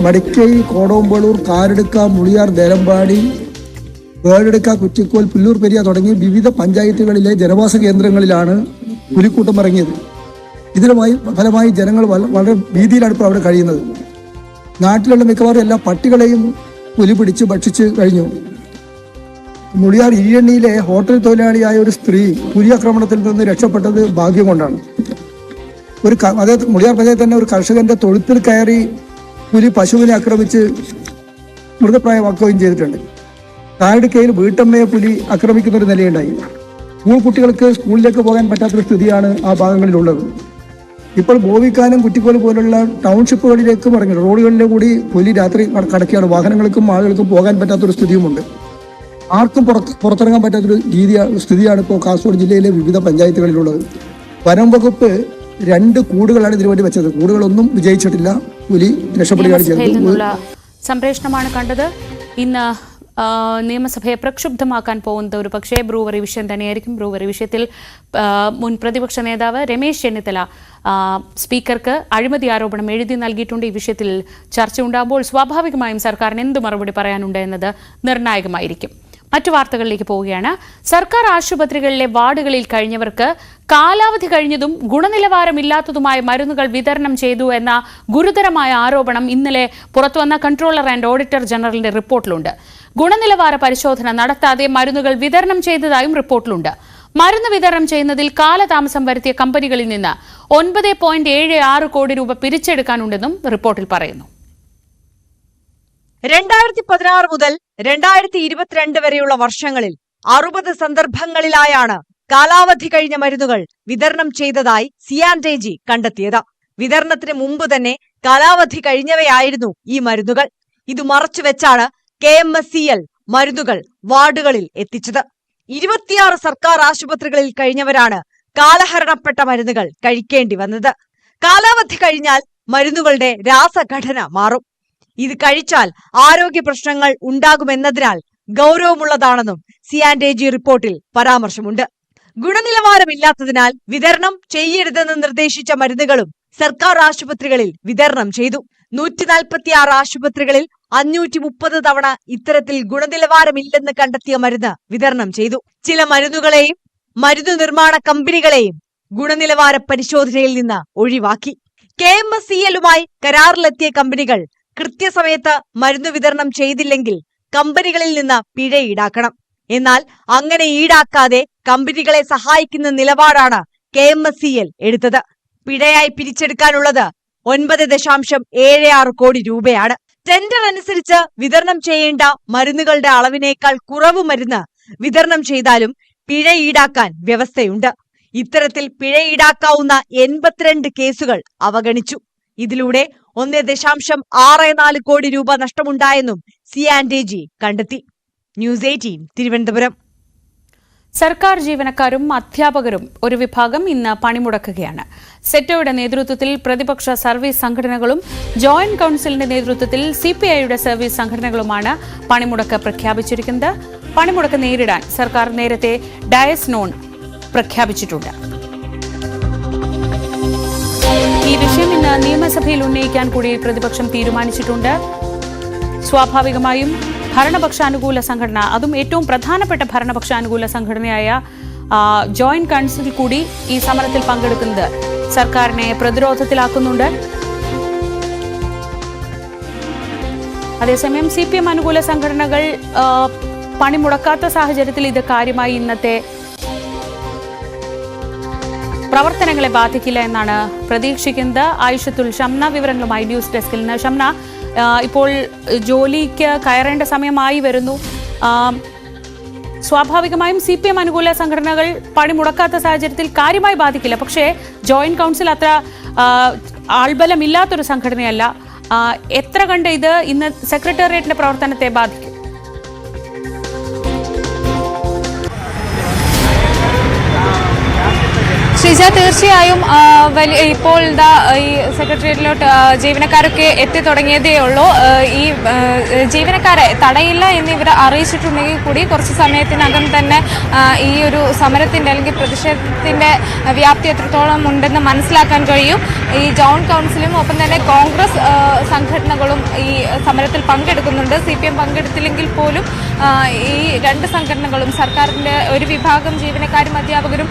മടിക്കൈ, കോടോമ്പളൂർ, കാരെടുക്ക, മുളിയാർ, ദേലമ്പാടി, വേടെടുക്ക, കുറ്റിക്കോൽ, പുല്ലൂർ പെരിയ തുടങ്ങി വിവിധ പഞ്ചായത്തുകളിലെ ജനവാസ കേന്ദ്രങ്ങളിലാണ് പുലിക്കൂട്ടം ഇറങ്ങിയത്. ഫലമായി ജനങ്ങൾ വളരെ ഭീതിയിലാണ് ഇപ്പോൾ അവിടെ കഴിയുന്നത്. നാട്ടിലുള്ള മിക്കവാറും എല്ലാ പട്ടികളെയും പുലി പിടിച്ച് ഭക്ഷിച്ച് കഴിഞ്ഞു. മുളിയാർ ഇരിയണ്ണിയിലെ ഹോട്ടൽ തൊഴിലാളിയായ ഒരു സ്ത്രീ പുലി ആക്രമണത്തിൽ നിന്ന് രക്ഷപ്പെട്ടത് ഭാഗ്യം കൊണ്ടാണ്. മുളിയാർ പഞ്ചായത്ത് തന്നെ ഒരു കർഷകന്റെ തൊഴുത്തിൽ കയറി പുലി പശുവിനെ ആക്രമിച്ച് മൃതപ്രായമാക്കുകയും ചെയ്തിട്ടുണ്ട്. കാരെടുക്കയിൽ വീട്ടമ്മയെ പുലി ആക്രമിക്കുന്ന ഒരു നിലയുണ്ടായി. സ്കൂൾ കുട്ടികൾക്ക് സ്കൂളിലേക്ക് പോകാൻ പറ്റാത്തൊരു സ്ഥിതിയാണ് ആ ഭാഗങ്ങളിലുള്ളത്. ഇപ്പോൾ ബോവിക്കാനും കുറ്റിക്കോൽ പോലുള്ള ടൗൺഷിപ്പുകളിലേക്ക് പറഞ്ഞു റോഡുകളിലെ കൂടി പുലി രാത്രി കടക്കുകയാണ്. വാഹനങ്ങൾക്കും ആളുകൾക്കും പോകാൻ പറ്റാത്തൊരു സ്ഥിതിയുമുണ്ട്. ആർക്കും പുറത്തിറങ്ങാൻ പറ്റാത്തൊരു സ്ഥിതിയാണ് ഇപ്പോൾ കാസർഗോഡ് ജില്ലയിലെ വിവിധ പഞ്ചായത്തുകളിലുള്ളത്. വനം വകുപ്പ് 2 കൂടുകളാണ് ഇതിനുവേണ്ടി വെച്ചത്. കൂടുകളൊന്നും വിജയിച്ചിട്ടില്ല. പുലി രക്ഷപ്പെടുകയാണ് ചെയ്തത്. സംപ്രേഷണമാണ് കണ്ടത്. ഇന്ന് നിയമസഭയെ പ്രക്ഷുബ്ധമാക്കാൻ പോകുന്നത് ഒരു പക്ഷേ ബ്രൂവറി വിഷയം തന്നെയായിരിക്കും. ബ്രൂവറി വിഷയത്തിൽ മുൻ പ്രതിപക്ഷ നേതാവ് രമേശ് ചെന്നിത്തല സ്പീക്കർക്ക് അഴിമതി ആരോപണം എഴുതി നൽകിയിട്ടുണ്ട്. ഈ വിഷയത്തിൽ ചർച്ച ഉണ്ടാകുമ്പോൾ സ്വാഭാവികമായും സർക്കാരിന് എന്ത് മറുപടി പറയാനുണ്ട് എന്നത് നിർണായകമായിരിക്കും. മറ്റു വാർത്തകളിലേക്ക് പോവുകയാണ്. സർക്കാർ ആശുപത്രികളിലെ വാർഡുകളിൽ കഴിഞ്ഞവർക്ക് കാലാവധി കഴിഞ്ഞതും ഗുണനിലവാരമില്ലാത്തതുമായ മരുന്നുകൾ വിതരണം ചെയ്തു എന്ന ഗുരുതരമായ ആരോപണം ഇന്നലെ പുറത്തുവന്ന കൺട്രോളർ ആൻഡ് ഓഡിറ്റർ ജനറലിന്റെ റിപ്പോർട്ടിലുണ്ട്. ഗുണനിലവാര പരിശോധന നടത്താതെ മരുന്നുകൾ വിതരണം ചെയ്തതായും റിപ്പോർട്ടിലുണ്ട്. മരുന്ന് വിതരണം ചെയ്യുന്നതിൽ കാലതാമസം വരുത്തിയ കമ്പനികളിൽ നിന്ന് 9.76 കോടി രൂപ പിരിച്ചെടുക്കാനുണ്ടെന്നും റിപ്പോർട്ടിൽ പറയുന്നു. 2016 മുതൽ 2022 വരെയുള്ള വർഷങ്ങളിൽ 60 സന്ദർഭങ്ങളിലായാണ് കാലാവധി കഴിഞ്ഞ മരുന്നുകൾ വിതരണം ചെയ്തതായി സിയാൻഡേജി കണ്ടെത്തിയത്. വിതരണത്തിന് മുമ്പ് തന്നെ കാലാവധി കഴിഞ്ഞവയായിരുന്നു ഈ മരുന്നുകൾ. ഇത് മറച്ചുവെച്ചാണ് KMSCL മരുന്നുകൾ വാർഡുകളിൽ എത്തിച്ചത്. 26 സർക്കാർ ആശുപത്രികളിൽ കഴിഞ്ഞവരാണ് കാലഹരണപ്പെട്ട മരുന്നുകൾ കഴിക്കേണ്ടി വന്നത്. കാലാവധി കഴിഞ്ഞാൽ മരുന്നുകളുടെ രാസഘടന മാറും. ഇത് കഴിച്ചാൽ ആരോഗ്യ പ്രശ്നങ്ങൾ ഉണ്ടാകുമെന്നതിനാൽ ഗൗരവമുള്ളതാണെന്നും സിയാൻഡേജി റിപ്പോർട്ടിൽ പരാമർശമുണ്ട്. ഗുണനിലവാരമില്ലാത്തതിനാൽ വിതരണം ചെയ്യരുതെന്ന് നിർദ്ദേശിച്ച മരുന്നുകളും സർക്കാർ ആശുപത്രികളിൽ വിതരണം ചെയ്തു. 146 ആശുപത്രികളിൽ 530 തവണ ഇത്തരത്തിൽ ഗുണനിലവാരമില്ലെന്ന് കണ്ടെത്തിയ മരുന്ന് വിതരണം ചെയ്തു. ചില മരുന്നുകളെയും മരുന്നു നിർമ്മാണ കമ്പനികളെയും ഗുണനിലവാര പരിശോധനയിൽ നിന്ന് ഒഴിവാക്കി. KMSCL-യുമായി കരാറിലെത്തിയ കമ്പനികൾ കൃത്യസമയത്ത് മരുന്ന് വിതരണം ചെയ്തില്ലെങ്കിൽ കമ്പനികളിൽ നിന്ന് പിഴ ഈടാക്കണം. എന്നാൽ അങ്ങനെ ഈടാക്കാതെ കമ്പനികളെ സഹായിക്കുന്ന നിലപാടാണ് KMSCL എടുത്തത്. പിഴയായി പിരിച്ചെടുക്കാനുള്ളത് 9.76 കോടി രൂപയാണ്. ടെൻഡർ അനുസരിച്ച് വിതരണം ചെയ്യേണ്ട മരുന്നുകളുടെ അളവിനേക്കാൾ കുറവ് മരുന്ന് വിതരണം ചെയ്താലും പിഴ ഈടാക്കാൻ വ്യവസ്ഥയുണ്ട്. ഇത്തരത്തിൽ പിഴ ഈടാക്കാവുന്ന 82 കേസുകൾ അവഗണിച്ചു. ഇതിലൂടെ 1.64 കോടി രൂപ നഷ്ടമുണ്ടായെന്നും സിയാൻഡേജി കണ്ടെത്തി. ന്യൂസ് 18 തിരുവനന്തപുരം. സർക്കാർ ജീവനക്കാരും അധ്യാപകരും ഒരു വിഭാഗം ഇന്ന് പണിമുടക്കുകയാണ്. സെറ്റോയുടെ നേതൃത്വത്തിൽ പ്രതിപക്ഷ സർവീസ് സംഘടനകളും ജോയിന്റ് കൌൺസിലിന്റെ നേതൃത്വത്തിൽ CPI-യുടെ സർവീസ് സംഘടനകളുമാണ് പണിമുടക്ക് പ്രഖ്യാപിച്ചിരിക്കുന്നത്. പണിമുടക്ക് നേരിടാൻ സർക്കാർ നേരത്തെ ഡയസ് നോൺ പ്രഖ്യാപിച്ചിട്ടുണ്ട്. ഈ വിഷയം ഇന്ന് നിയമസഭയിൽ ഉന്നയിക്കാൻ കൂടി പ്രതിപക്ഷം തീരുമാനിച്ചിട്ടുണ്ട്. സ്വാഭാവികമായും ഭരണപക്ഷാനുകൂല സംഘടന, അതും ഏറ്റവും പ്രധാനപ്പെട്ട ഭരണപക്ഷാനുകൂല സംഘടനയായ ജോയിന്റ് കൌൺസിൽ കൂടി ഈ സമരത്തിൽ പങ്കെടുക്കുന്നത് സർക്കാരിനെ പ്രതിരോധത്തിലാക്കുന്നുണ്ട്. അതേസമയം CPM അനുകൂല സംഘടനകൾ പണിമുടക്കാത്ത സാഹചര്യത്തിൽ ഇത് കാര്യമായി ഇന്നത്തെ പ്രവർത്തനങ്ങളെ ബാധിക്കില്ല എന്നാണ് പ്രതീക്ഷിക്കുന്നത്. ആയിഷത്തുൽ ഷംന വിവരങ്ങളുമായി ന്യൂസ് ഡെസ്കിൽ നിന്ന്. ഷംന, ഇപ്പോൾ ജോലിക്ക് കയറേണ്ട സമയമായി വരുന്നു. സ്വാഭാവികമായും CPM അനുകൂല സംഘടനകൾ പണിമുടക്കാത്ത സാഹചര്യത്തിൽ കാര്യമായി ബാധിക്കില്ല. പക്ഷേ ജോയിന്റ് കൌൺസിൽ അത്ര ആൾബലമില്ലാത്തൊരു സംഘടനയല്ല. എത്ര കണ്ട് ഇത് ഇന്ന് സെക്രട്ടേറിയറ്റിന്റെ പ്രവർത്തനത്തെ ബാധിക്കും? ശ്രീജ, തീർച്ചയായും ഇപ്പോൾ ഈ സെക്രട്ടേറിയറ്റിലോട്ട് ജീവനക്കാരൊക്കെ എത്തിത്തുടങ്ങിയതേ ഉള്ളൂ. ഈ ജീവനക്കാരെ തടയില്ല എന്നിവർ അറിയിച്ചിട്ടുണ്ടെങ്കിൽ കൂടി കുറച്ച് സമയത്തിനകം തന്നെ ഈ ഒരു സമരത്തിന്റെ അല്ലെങ്കിൽ പ്രതിഷേധത്തിന്റെ വ്യാപ്തി എത്രത്തോളം ഉണ്ടെന്ന് മനസ്സിലാക്കാൻ കഴിയും. ഈ ജോയിന്റ് കൌൺസിലും ഒപ്പം തന്നെ കോൺഗ്രസ് സംഘടനകളും ഈ സമരത്തിൽ പങ്കെടുക്കുന്നുണ്ട്. CPM പങ്കെടുത്തില്ലെങ്കിൽ പോലും ഈ രണ്ട് സംഘടനകളും സർക്കാരിന്റെ ഒരു വിഭാഗം ജീവനക്കാരും അധ്യാപകരും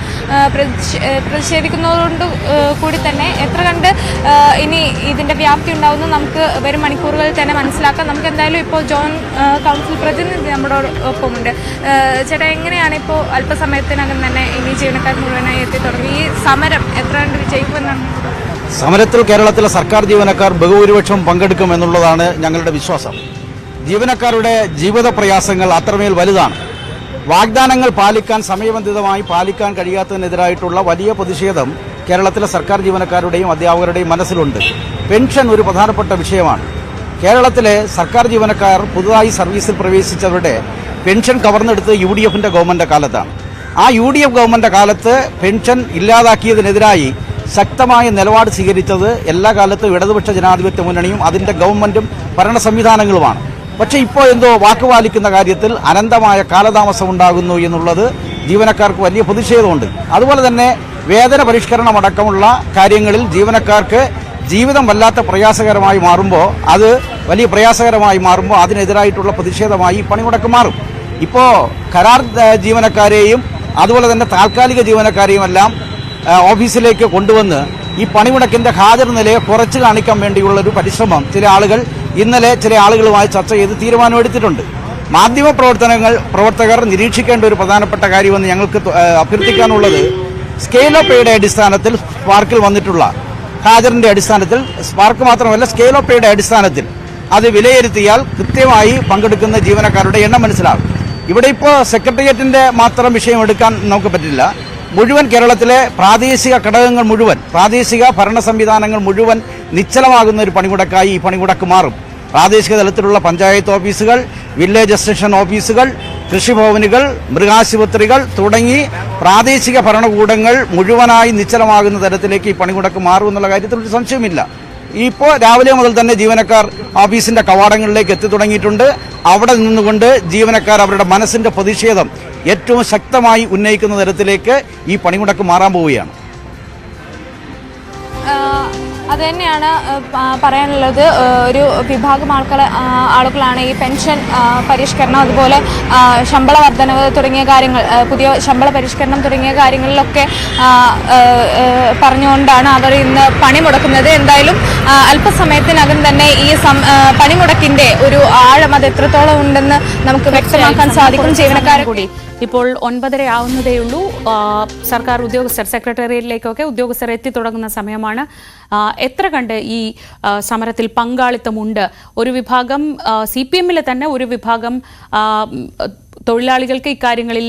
പ്രതിഷേധിക്കുന്നതുകൊണ്ട് കൂടി തന്നെ എത്ര കണ്ട് ഇനി ഇതിന്റെ വ്യാപ്തി ഉണ്ടാവുന്നു നമുക്ക് വരും മണിക്കൂറുകളിൽ തന്നെ മനസ്സിലാക്കാം. നമുക്ക് എന്തായാലും ഇപ്പോൾ ജോയിന്റ് കൌൺസിൽ പ്രതിനിധി നമ്മുടെ ഒപ്പമുണ്ട്. ചേട്ടാ, എങ്ങനെയാണ് ഇപ്പോൾ അല്പസമയത്തിനകം തന്നെ ഇനി ജീവനക്കാർ മുഴുവനായി എത്തി തുടങ്ങി ഈ സമരം എത്ര കണ്ട് വിജയിക്കുമെന്നാണ്? സമരത്തിൽ കേരളത്തിലെ സർക്കാർ ജീവനക്കാർ ബഹുഭൂരിപക്ഷം പങ്കെടുക്കുമെന്നുള്ളതാണ് ഞങ്ങളുടെ വിശ്വാസം. ജീവനക്കാരുടെ ജീവിത പ്രയാസങ്ങൾ അത്രമേൽ വലുതാണ്. വാഗ്ദാനങ്ങൾ പാലിക്കാൻ സമയബന്ധിതമായി പാലിക്കാൻ കഴിയാത്തതിനെതിരായിട്ടുള്ള വലിയ പ്രതിഷേധം കേരളത്തിലെ സർക്കാർ ജീവനക്കാരുടെയും അധ്യാപകരുടെയും മനസ്സിലുണ്ട്. പെൻഷൻ ഒരു പ്രധാനപ്പെട്ട വിഷയമാണ്. കേരളത്തിലെ സർക്കാർ ജീവനക്കാർ പുതുതായി സർവീസിൽ പ്രവേശിച്ചവരുടെ പെൻഷൻ കവർന്നെടുത്ത് UDF-ന്റെ ഗവൺമെന്റ് കാലത്താണ്. ആ UDF ഗവൺമെന്റ് കാലത്ത് പെൻഷൻ ഇല്ലാതാക്കിയതിനെതിരായി ശക്തമായ നിലപാട് സ്വീകരിച്ചത് എല്ലാ കാലത്തും ഇടതുപക്ഷ ജനാധിപത്യ മുന്നണിയും അതിന്റെ ഗവൺമെന്റും ഭരണ സംവിധാനങ്ങളുമാണ്. പക്ഷേ ഇപ്പോൾ എന്തോ വാക്കുപാലിക്കുന്ന കാര്യത്തിൽ അനന്തമായ കാലതാമസം ഉണ്ടാകുന്നു എന്നുള്ളത് ജീവനക്കാർക്ക് വലിയ പ്രതിഷേധമുണ്ട്. അതുപോലെ തന്നെ വേതന പരിഷ്കരണമടക്കമുള്ള കാര്യങ്ങളിൽ ജീവനക്കാർക്ക് ജീവിതം വല്ലാത്ത പ്രയാസകരമായി മാറുമ്പോൾ വലിയ പ്രയാസകരമായി മാറുമ്പോൾ അതിനെതിരായിട്ടുള്ള പ്രതിഷേധമായി പണിമുടക്ക് മാറും. ഇപ്പോൾ കരാർ ജീവനക്കാരെയും അതുപോലെ തന്നെ താൽക്കാലിക ജീവനക്കാരെയും എല്ലാം ഓഫീസിലേക്ക് കൊണ്ടുവന്ന് ഈ പണിമുടക്കിന്റെ ഹാജർ നിലയെ കുറച്ച് കാണിക്കാൻ വേണ്ടിയുള്ളൊരു പരിശ്രമം ഇന്നലെ ചില ആളുകളുമായി ചർച്ച ചെയ്ത് തീരുമാനമെടുത്തിട്ടുണ്ട്. മാധ്യമ പ്രവർത്തകർ നിരീക്ഷിക്കേണ്ട ഒരു പ്രധാനപ്പെട്ട കാര്യമെന്ന് ഞങ്ങൾക്ക് അഭ്യർത്ഥിക്കാനുള്ളത്, സ്കെയിൽ ഓഫ് പേയുടെ അടിസ്ഥാനത്തിൽ സ്പാർക്കിൽ വന്നിട്ടുള്ള ഹാജറിന്റെ അടിസ്ഥാനത്തിൽ, സ്പാർക്ക് മാത്രമല്ല സ്കെയിൽ ഓഫ് പേയുടെ അടിസ്ഥാനത്തിൽ അത് വിലയിരുത്തിയാൽ കൃത്യമായി പങ്കെടുക്കുന്ന ജീവനക്കാരുടെ എണ്ണം മനസ്സിലാകും. ഇവിടെ ഇപ്പോൾ സെക്രട്ടേറിയറ്റിന്റെ മാത്രം വിഷയം എടുക്കാൻ നമുക്ക് പറ്റില്ല. മുഴുവൻ കേരളത്തിലെ പ്രാദേശിക ഘടകങ്ങൾ മുഴുവൻ, പ്രാദേശിക ഭരണ സംവിധാനങ്ങൾ മുഴുവൻ നിശ്ചലമാകുന്ന ഒരു പണിമുടക്കായി ഈ പണിമുടക്ക് മാറും. പ്രാദേശിക തലത്തിലുള്ള പഞ്ചായത്ത് ഓഫീസുകൾ, വില്ലേജ് എക്സ്റ്റൻഷൻ ഓഫീസുകൾ, കൃഷിഭവനുകൾ, മൃഗാശുപത്രികൾ തുടങ്ങി പ്രാദേശിക ഭരണകൂടങ്ങൾ മുഴുവനായി നിശ്ചലമാകുന്ന തരത്തിലേക്ക് ഈ പണിമുടക്ക് മാറും എന്നുള്ള കാര്യത്തിൽ ഒരു സംശയമില്ല. ഇപ്പോൾ രാവിലെ മുതൽ തന്നെ ജീവനക്കാർ ഓഫീസിന്റെ കവാടങ്ങളിലേക്ക് എത്തി തുടങ്ങിയിട്ടുണ്ട്. അവിടെ നിന്നുകൊണ്ട് ജീവനക്കാർ അവരുടെ മനസ്സിന്റെ പ്രതിഷേധം ഏറ്റവും ശക്തമായി ഉന്നയിക്കുന്ന തരത്തിലേക്ക് ഈ പണിമുടക്ക് മാറാൻ പോവുകയാണ്. അത് തന്നെയാണ് പറയാനുള്ളത്. ഒരു വിഭാഗം ആളുകളാണ് ഈ പെൻഷൻ പരിഷ്കരണം, അതുപോലെ ശമ്പള വർധനവ് തുടങ്ങിയ കാര്യങ്ങൾ, പുതിയ ശമ്പള പരിഷ്കരണം തുടങ്ങിയ കാര്യങ്ങളിലൊക്കെ പറഞ്ഞുകൊണ്ടാണ് അവർ ഇന്ന് പണിമുടക്കുന്നത്. എന്തായാലും അല്പസമയത്തിനകം തന്നെ ഈ പണിമുടക്കിന്റെ ഒരു ആഴം അത് എത്രത്തോളം ഉണ്ടെന്ന് നമുക്ക് വ്യക്തമാക്കാൻ സാധിക്കും. ജീവനക്കാരെ കൂടി ഇപ്പോൾ 9:30 ആവുന്നതേയുള്ളൂ. സർക്കാർ ഉദ്യോഗസ്ഥർ സെക്രട്ടേറിയറ്റിലേക്കൊക്കെ ഉദ്യോഗസ്ഥർ എത്തിത്തുടങ്ങുന്ന സമയമാണ്. എത്ര കണ്ട് ഈ സമരത്തിൽ പങ്കാളിത്തമുണ്ട്? ഒരു വിഭാഗം CPM-ലെ തന്നെ ഒരു വിഭാഗം തൊഴിലാളികൾക്ക് ഇക്കാര്യങ്ങളിൽ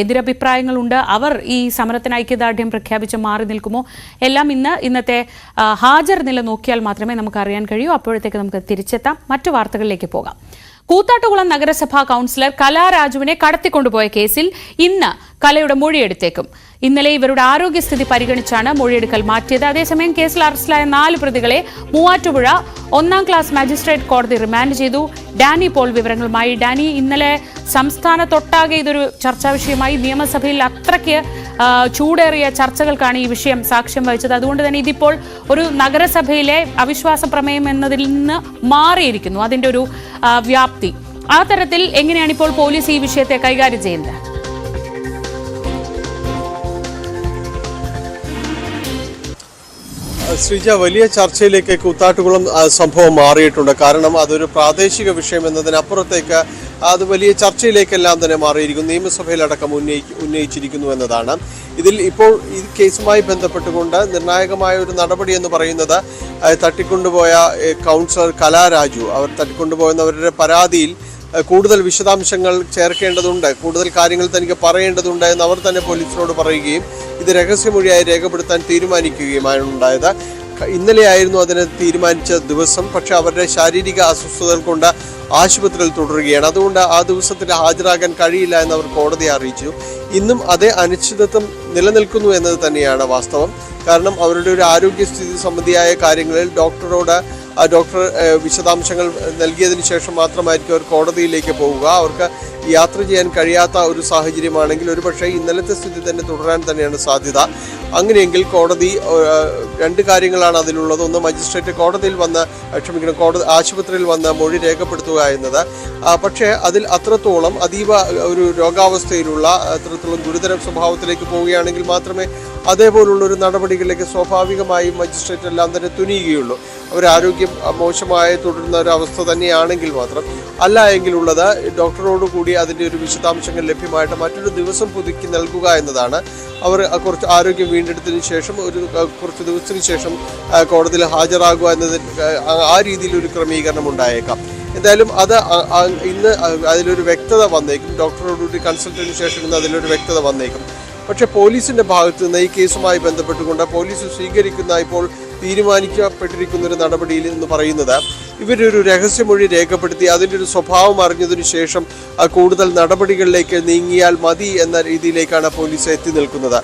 എതിരഭിപ്രായങ്ങളുണ്ട്. അവർ ഈ സമരത്തിന് ഐക്യദാർഢ്യം പ്രഖ്യാപിച്ച് മാറി നിൽക്കുമോ? എല്ലാം ഇന്നത്തെ ഹാജർ നില നോക്കിയാൽ മാത്രമേ നമുക്ക് അറിയാൻ കഴിയൂ. അപ്പോഴത്തേക്ക് നമുക്ക് തിരിച്ചെത്താം. മറ്റു വാർത്തകളിലേക്ക് പോകാം. കൂത്താട്ടുകുളം നഗരസഭാ കൗൺസിലർ കലാരാജുവിനെ കടത്തിക്കൊണ്ടുപോയ കേസിൽ ഇന്ന് കലയുടെ മൊഴിയെടുത്തേക്കും. ഇന്നലെ ഇവരുടെ ആരോഗ്യസ്ഥിതി പരിഗണിച്ചാണ് മൊഴിയെടുക്കൽ മാറ്റിയത്. അതേസമയം കേസിൽ അറസ്റ്റിലായ 4 പ്രതികളെ മൂവാറ്റുപുഴ 1-ാം ക്ലാസ് മജിസ്ട്രേറ്റ് കോടതി റിമാൻഡ് ചെയ്തു. ഡാനി പോൾ വിവരങ്ങളുമായി. ഡാനി, ഇന്നലെ സംസ്ഥാനത്തൊട്ടാകെ ഇതൊരു ചർച്ചാ വിഷയമായി. നിയമസഭയിൽ അത്രയ്ക്ക് ചൂടേറിയ ചർച്ചകൾക്കാണ് ഈ വിഷയം സാക്ഷ്യം വഹിച്ചത്. അതുകൊണ്ട് തന്നെ ഇതിപ്പോൾ ഒരു നഗരസഭയിലെ അവിശ്വാസ പ്രമേയം എന്നതിൽ നിന്ന് മാറിയിരിക്കുന്നു, അതിൻ്റെ ഒരു വ്യാപ്തി. ആ തരത്തിൽ എങ്ങനെയാണ് ഇപ്പോൾ പോലീസ് ഈ വിഷയത്തെ കൈകാര്യം ചെയ്യുന്നത്? ശ്രീജ, വലിയ ചർച്ചയിലേക്ക് കൂത്താട്ടുകുളം സംഭവം മാറിയിട്ടുണ്ട്. കാരണം അതൊരു പ്രാദേശിക വിഷയം എന്നതിനപ്പുറത്തേക്ക് അത് വലിയ ചർച്ചയിലേക്കെല്ലാം തന്നെ മാറിയിരിക്കുന്നു. നിയമസഭയിലടക്കം ഉന്നയിച്ചിരിക്കുന്നു എന്നതാണ്. ഇതിൽ ഇപ്പോൾ ഈ കേസുമായി ബന്ധപ്പെട്ടുകൊണ്ട് നിർണായകമായ ഒരു നടപടി എന്ന് പറയുന്നത് തട്ടിക്കൊണ്ടുപോയ കൗൺസിലർ കലാരാജു, അവർ തട്ടിക്കൊണ്ടുപോയെന്നവരുടെ പരാതിയിൽ കൂടുതൽ വിശദാംശങ്ങൾ ചേർക്കേണ്ടതുണ്ട്, കൂടുതൽ കാര്യങ്ങൾ തനിക്ക് പറയേണ്ടതുണ്ട് എന്ന് അവർ തന്നെ പോലീസിനോട് പറയുകയും ഇത് രഹസ്യമൊഴിയായി രേഖപ്പെടുത്താൻ തീരുമാനിക്കുകയുമാണ് ഉണ്ടായത്. ഇന്നലെയായിരുന്നു അതിന് തീരുമാനിച്ച ദിവസം. പക്ഷേ അവരുടെ ശാരീരിക അസ്വസ്ഥതകൾ കൊണ്ട് ആശുപത്രിയിൽ തുടരുകയാണ്. അതുകൊണ്ട് ആ ദിവസത്തിൽ ഹാജരാകാൻ കഴിയില്ല എന്ന് അവർ കോടതിയെ അറിയിച്ചു. ഇന്നും അതേ അനിശ്ചിതത്വം നിലനിൽക്കുന്നു എന്നത് തന്നെയാണ് വാസ്തവം. കാരണം അവരുടെ ഒരു ആരോഗ്യസ്ഥിതി സംബന്ധിയായ കാര്യങ്ങളിൽ ഡോക്ടർ വിശദാംശങ്ങൾ നൽകിയതിന് ശേഷം മാത്രമായിരിക്കും അവർ കോടതിയിലേക്ക് പോവുക. അവർക്ക് യാത്ര ചെയ്യാൻ കഴിയാത്ത ഒരു സാഹചര്യമാണെങ്കിൽ ഒരുപക്ഷെ ഇന്നലത്തെ സ്ഥിതി തന്നെ തുടരാൻ തന്നെയാണ് സാധ്യത. അങ്ങനെയെങ്കിൽ കോടതി 2 കാര്യങ്ങളാണ് അതിലുള്ളത്. ഒന്ന്, മജിസ്ട്രേറ്റ് ആശുപത്രിയിൽ വന്ന് മൊഴി രേഖപ്പെടുത്തുക എന്നത്. പക്ഷേ അതിൽ അത്രത്തോളം അതീവ ഒരു രോഗാവസ്ഥയിലുള്ള അത്രത്തോളം ഗുരുതര സ്വഭാവത്തിലേക്ക് പോവുകയാണെങ്കിൽ മാത്രമേ അതേപോലുള്ള ഒരു നടപടികളിലേക്ക് സ്വാഭാവികമായും മജിസ്ട്രേറ്റ് എല്ലാം തന്നെ തുനിയുകയുള്ളൂ. അവരാരോഗ്യം മോശമായി തുടരുന്ന ഒരു അവസ്ഥ തന്നെയാണെങ്കിൽ മാത്രം. അല്ല എങ്കിലുള്ളത് ഡോക്ടറോടുകൂടി അതിൻ്റെ ഒരു വിശദാംശങ്ങൾ ലഭ്യമായിട്ട് മറ്റൊരു ദിവസം പുതുക്കി നൽകുക എന്നതാണ്. അവർ കുറച്ച് ആരോഗ്യം വീണ്ടെടുത്തതിന് ശേഷം കുറച്ച് ദിവസത്തിന് ശേഷം കോടതിയിൽ ഹാജരാകുക എന്നതിൽ ആ രീതിയിലൊരു ക്രമീകരണം ഉണ്ടായേക്കാം. എന്തായാലും ഇന്ന് അതിലൊരു വ്യക്തത വന്നേക്കും. ഡോക്ടറോടുകൂടി കൺസൾട്ടിന് ശേഷം ഇന്ന് അതിലൊരു വ്യക്തത വന്നേക്കും. പക്ഷേ പോലീസിന്റെ ഭാഗത്ത് നിന്ന് ഈ കേസുമായി ബന്ധപ്പെട്ടുകൊണ്ട് പോലീസ് സ്വീകരിക്കുന്ന ഇപ്പോൾ തീരുമാനിക്കപ്പെട്ടിരിക്കുന്ന ഒരു നടപടിയിൽ എന്ന് പറയുന്നത് ഇവരൊരു രഹസ്യമൊഴി രേഖപ്പെടുത്തി അതിൻ്റെ ഒരു സ്വഭാവം അറിഞ്ഞതിനു ശേഷം കൂടുതൽ നടപടികളിലേക്ക് നീങ്ങിയാൽ മതി എന്ന രീതിയിലേക്കാണ് പോലീസ് എത്തി നിൽക്കുന്നത്.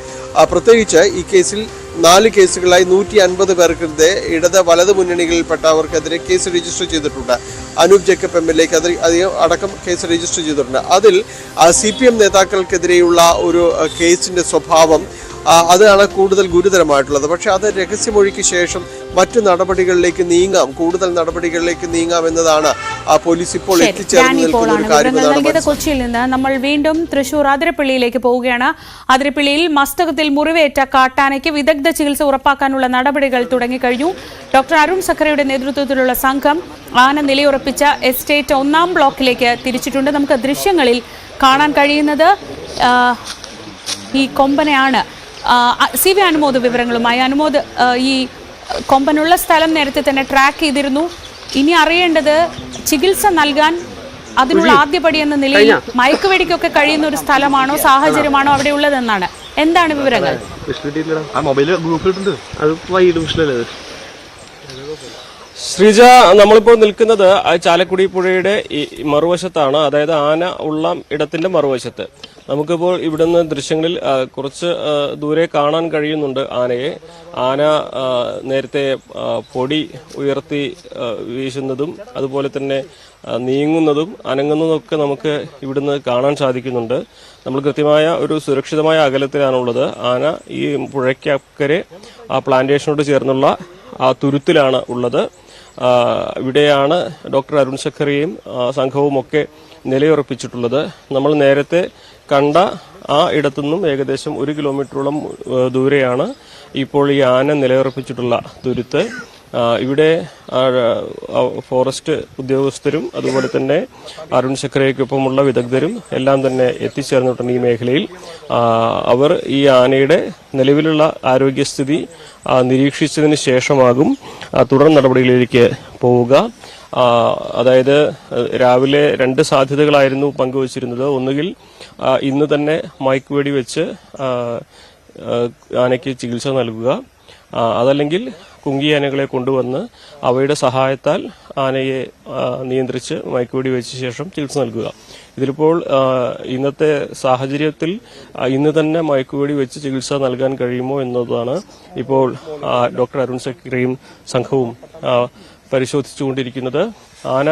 പ്രത്യേകിച്ച് ഈ കേസിൽ 4 കേസുകളായി 150 പേർക്കെതിരെ ഇടത് വലത് മുന്നണികളിൽപ്പെട്ടവർക്കെതിരെ കേസ് രജിസ്റ്റർ ചെയ്തിട്ടുണ്ട്. അനൂപ് ജേക്കബ് MLA അടക്കം കേസ് രജിസ്റ്റർ ചെയ്തിട്ടുണ്ട്. അതിൽ CPM നേതാക്കൾക്കെതിരെയുള്ള ഒരു കേസിന്റെ സ്വഭാവം അതാണ് കൂടുതൽ ഗുരുതരമായിട്ടുള്ളത്. പക്ഷെ അത് രഹസ്യമൊഴിക്ക് ശേഷം മറ്റു നടപടികളിലേക്ക് കൂടുതൽ നടപടികളിലേക്ക് നീങ്ങാം എന്നതാണ് പോലീസ് ഇപ്പോൾ എത്തിച്ചേർന്നത്. കൊച്ചിയിൽ നിന്ന് നമ്മൾ വീണ്ടും തൃശൂർ അതിരപ്പള്ളിയിലേക്ക് പോവുകയാണ്. അതിരപ്പള്ളിയിൽ മസ്തകത്തിൽ മുറിവേറ്റ കാട്ടാനയ്ക്ക് വിദഗ്ധ ചികിത്സ ഉറപ്പാക്കാനുള്ള നടപടികൾ തുടങ്ങിക്കഴിഞ്ഞു. ഡോക്ടർ അരുൺ സഖറയുടെ നേതൃത്വത്തിലുള്ള സംഘം ആന നിലയുറപ്പിച്ച എസ്റ്റേറ്റ് 1-ാം ബ്ലോക്കിലേക്ക് തിരിച്ചിട്ടുണ്ട്. നമുക്ക് ദൃശ്യങ്ങളിൽ കാണാൻ കഴിയുന്നത് ഈ കൊമ്പനെയാണ്. CV അനുമോദ് വിവരങ്ങളുമായി. അനുമോദ്, ഈ കൊമ്പനുള്ള സ്ഥലം നേരത്തെ തന്നെ ട്രാക്ക് ചെയ്തിരുന്നു. ഇനി അറിയേണ്ടത് ചികിത്സ നൽകാൻ അതിനുള്ള ആദ്യപടി എന്ന നിലയിൽ മയക്കുവെടിക്കൊക്കെ കഴിയുന്ന ഒരു സ്ഥലമാണോ സാഹചര്യമാണോ അവിടെ ഉള്ളതെന്നാണ്. എന്താണ് വിവരങ്ങൾ? ശ്രീജ, നമ്മളിപ്പോൾ നിൽക്കുന്നത് ചാലക്കുടി പുഴയുടെ മറുവശത്താണ്, അതായത് ആന ഉള്ള ഇടത്തിന്റെ മറുവശത്ത്. നമുക്കിപ്പോൾ ഇവിടുന്ന് ദൃശ്യങ്ങളിൽ കുറച്ച് ദൂരെ കാണാൻ കഴിയുന്നുണ്ട് ആനയെ. ആന നേരത്തെ പൊടി ഉയർത്തി വീശുന്നതും അതുപോലെ തന്നെ നീങ്ങുന്നതും അനങ്ങുന്നതൊക്കെ നമുക്ക് ഇവിടുന്ന് കാണാൻ സാധിക്കുന്നുണ്ട്. നമ്മൾ കൃത്യമായ ഒരു സുരക്ഷിതമായ അകലത്തിലാണുള്ളത്. ആന ഈ പുഴയ്ക്കക്കരെ ആ പ്ലാന്റേഷനോട് ചേർന്നുള്ള ആ തുരുത്തിലാണ് ഉള്ളത്. ഇവിടെയാണ് ഡോക്ടർ അരുൺ സഖറിയയും സംഘവും ഒക്കെ നിലയുറപ്പിച്ചിട്ടുള്ളത്. നമ്മൾ നേരത്തെ കണ്ട ആ ഇടത്തുനിന്നും ഏകദേശം 1 കിലോമീറ്ററോളം ദൂരെയാണ് ഇപ്പോൾ ഈ ആന നിലയുറപ്പിച്ചിട്ടുള്ള തുരുത്ത്. ഇവിടെ ഫോറസ്റ്റ് ഉദ്യോഗസ്ഥരും അതുപോലെ തന്നെ അരുൺ സഖറിയയ്ക്കൊപ്പമുള്ള വിദഗ്ധരും എല്ലാം തന്നെ എത്തിച്ചേർന്നിട്ടുണ്ട് ഈ മേഖലയിൽ. അവർ ഈ ആനയുടെ നിലവിലുള്ള ആരോഗ്യസ്ഥിതി നിരീക്ഷിച്ചതിന് ശേഷമാകും തുടർ നടപടികളിലേക്ക് പോവുക. അതായത് രാവിലെ 2 സാധ്യതകളായിരുന്നു പങ്കുവച്ചിരുന്നത്. ഒന്നുകിൽ ഇന്ന് തന്നെ മയക്കുവെടി വെച്ച് ആനയ്ക്ക് ചികിത്സ നൽകുക, അതല്ലെങ്കിൽ കുങ്കിയാനകളെ കൊണ്ടുവന്ന് അവയുടെ സഹായത്താൽ ആനയെ നിയന്ത്രിച്ച് മയക്കുവെടി വെച്ച ശേഷം ചികിത്സ നൽകുക. ഇതിലിപ്പോൾ ഇന്നത്തെ സാഹചര്യത്തിൽ ഇന്ന് തന്നെ മയക്കുവെടി വെച്ച് ചികിത്സ നൽകാൻ കഴിയുമോ എന്നതാണ് ഇപ്പോൾ ഡോക്ടർ അരുൺ സഖറിയും സംഘവും പരിശോധിച്ചുകൊണ്ടിരിക്കുന്നത്. ആന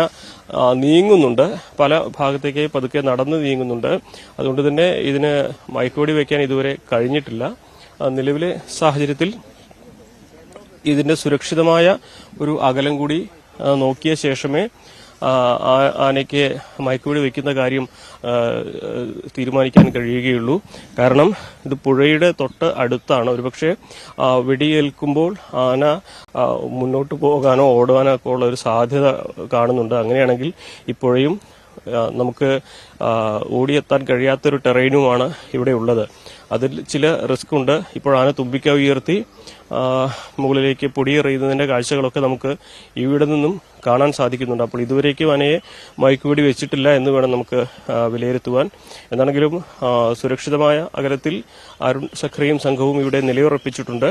നീങ്ങുന്നുണ്ട്, പല ഭാഗത്തേക്ക് പതുക്കെ നടന്ന് നീങ്ങുന്നുണ്ട്. അതുകൊണ്ട് തന്നെ ഇതിന് മയക്കുവെടി വയ്ക്കാൻ ഇതുവരെ കഴിഞ്ഞിട്ടില്ല. നിലവിലെ സാഹചര്യത്തിൽ ഇതിന്റെ സുരക്ഷിതമായ ഒരു അകലം കൂടി നോക്കിയ ശേഷമേ ആനയ്ക്ക് മയക്കുവെടി വയ്ക്കുന്ന കാര്യം തീരുമാനിക്കാൻ കഴിയുകയുള്ളൂ. കാരണം ഇത് പുഴയുടെ തൊട്ട് അടുത്താണ്. ഒരുപക്ഷെ വെടിയേൽക്കുമ്പോൾ ആന മുന്നോട്ട് പോകാനോ ഓടാനോ ഒക്കെ ഉള്ള ഒരു സാധ്യത കാണുന്നുണ്ട്. അങ്ങനെയാണെങ്കിൽ ഈ പുഴയും നമുക്ക് ഓടിയെത്താൻ കഴിയാത്തൊരു ടെറൈനുമാണ് ഇവിടെ ഉള്ളത്. അതിൽ ചില റിസ്ക് ഉണ്ട്. ഇപ്പോൾ ആന തുമ്പിക്ക ഉയർത്തി മുകളിലേക്ക് പൊടിയെറിയുന്നതിന്റെ കാഴ്ചകളൊക്കെ നമുക്ക് ഇവിടെ നിന്നും കാണാൻ സാധിക്കുന്നുണ്ട്. അപ്പോൾ ഇതുവരേക്കും ആനയെ മയക്കുവെടി വെച്ചിട്ടില്ല എന്ന് വേണം നമുക്ക് വിലയിരുത്തുവാൻ. എന്താണെങ്കിലും സുരക്ഷിതമായ അകലത്തിൽ അരുൺ സഖറിയും സംഘവും ഇവിടെ നിലയുറപ്പിച്ചിട്ടുണ്ട്.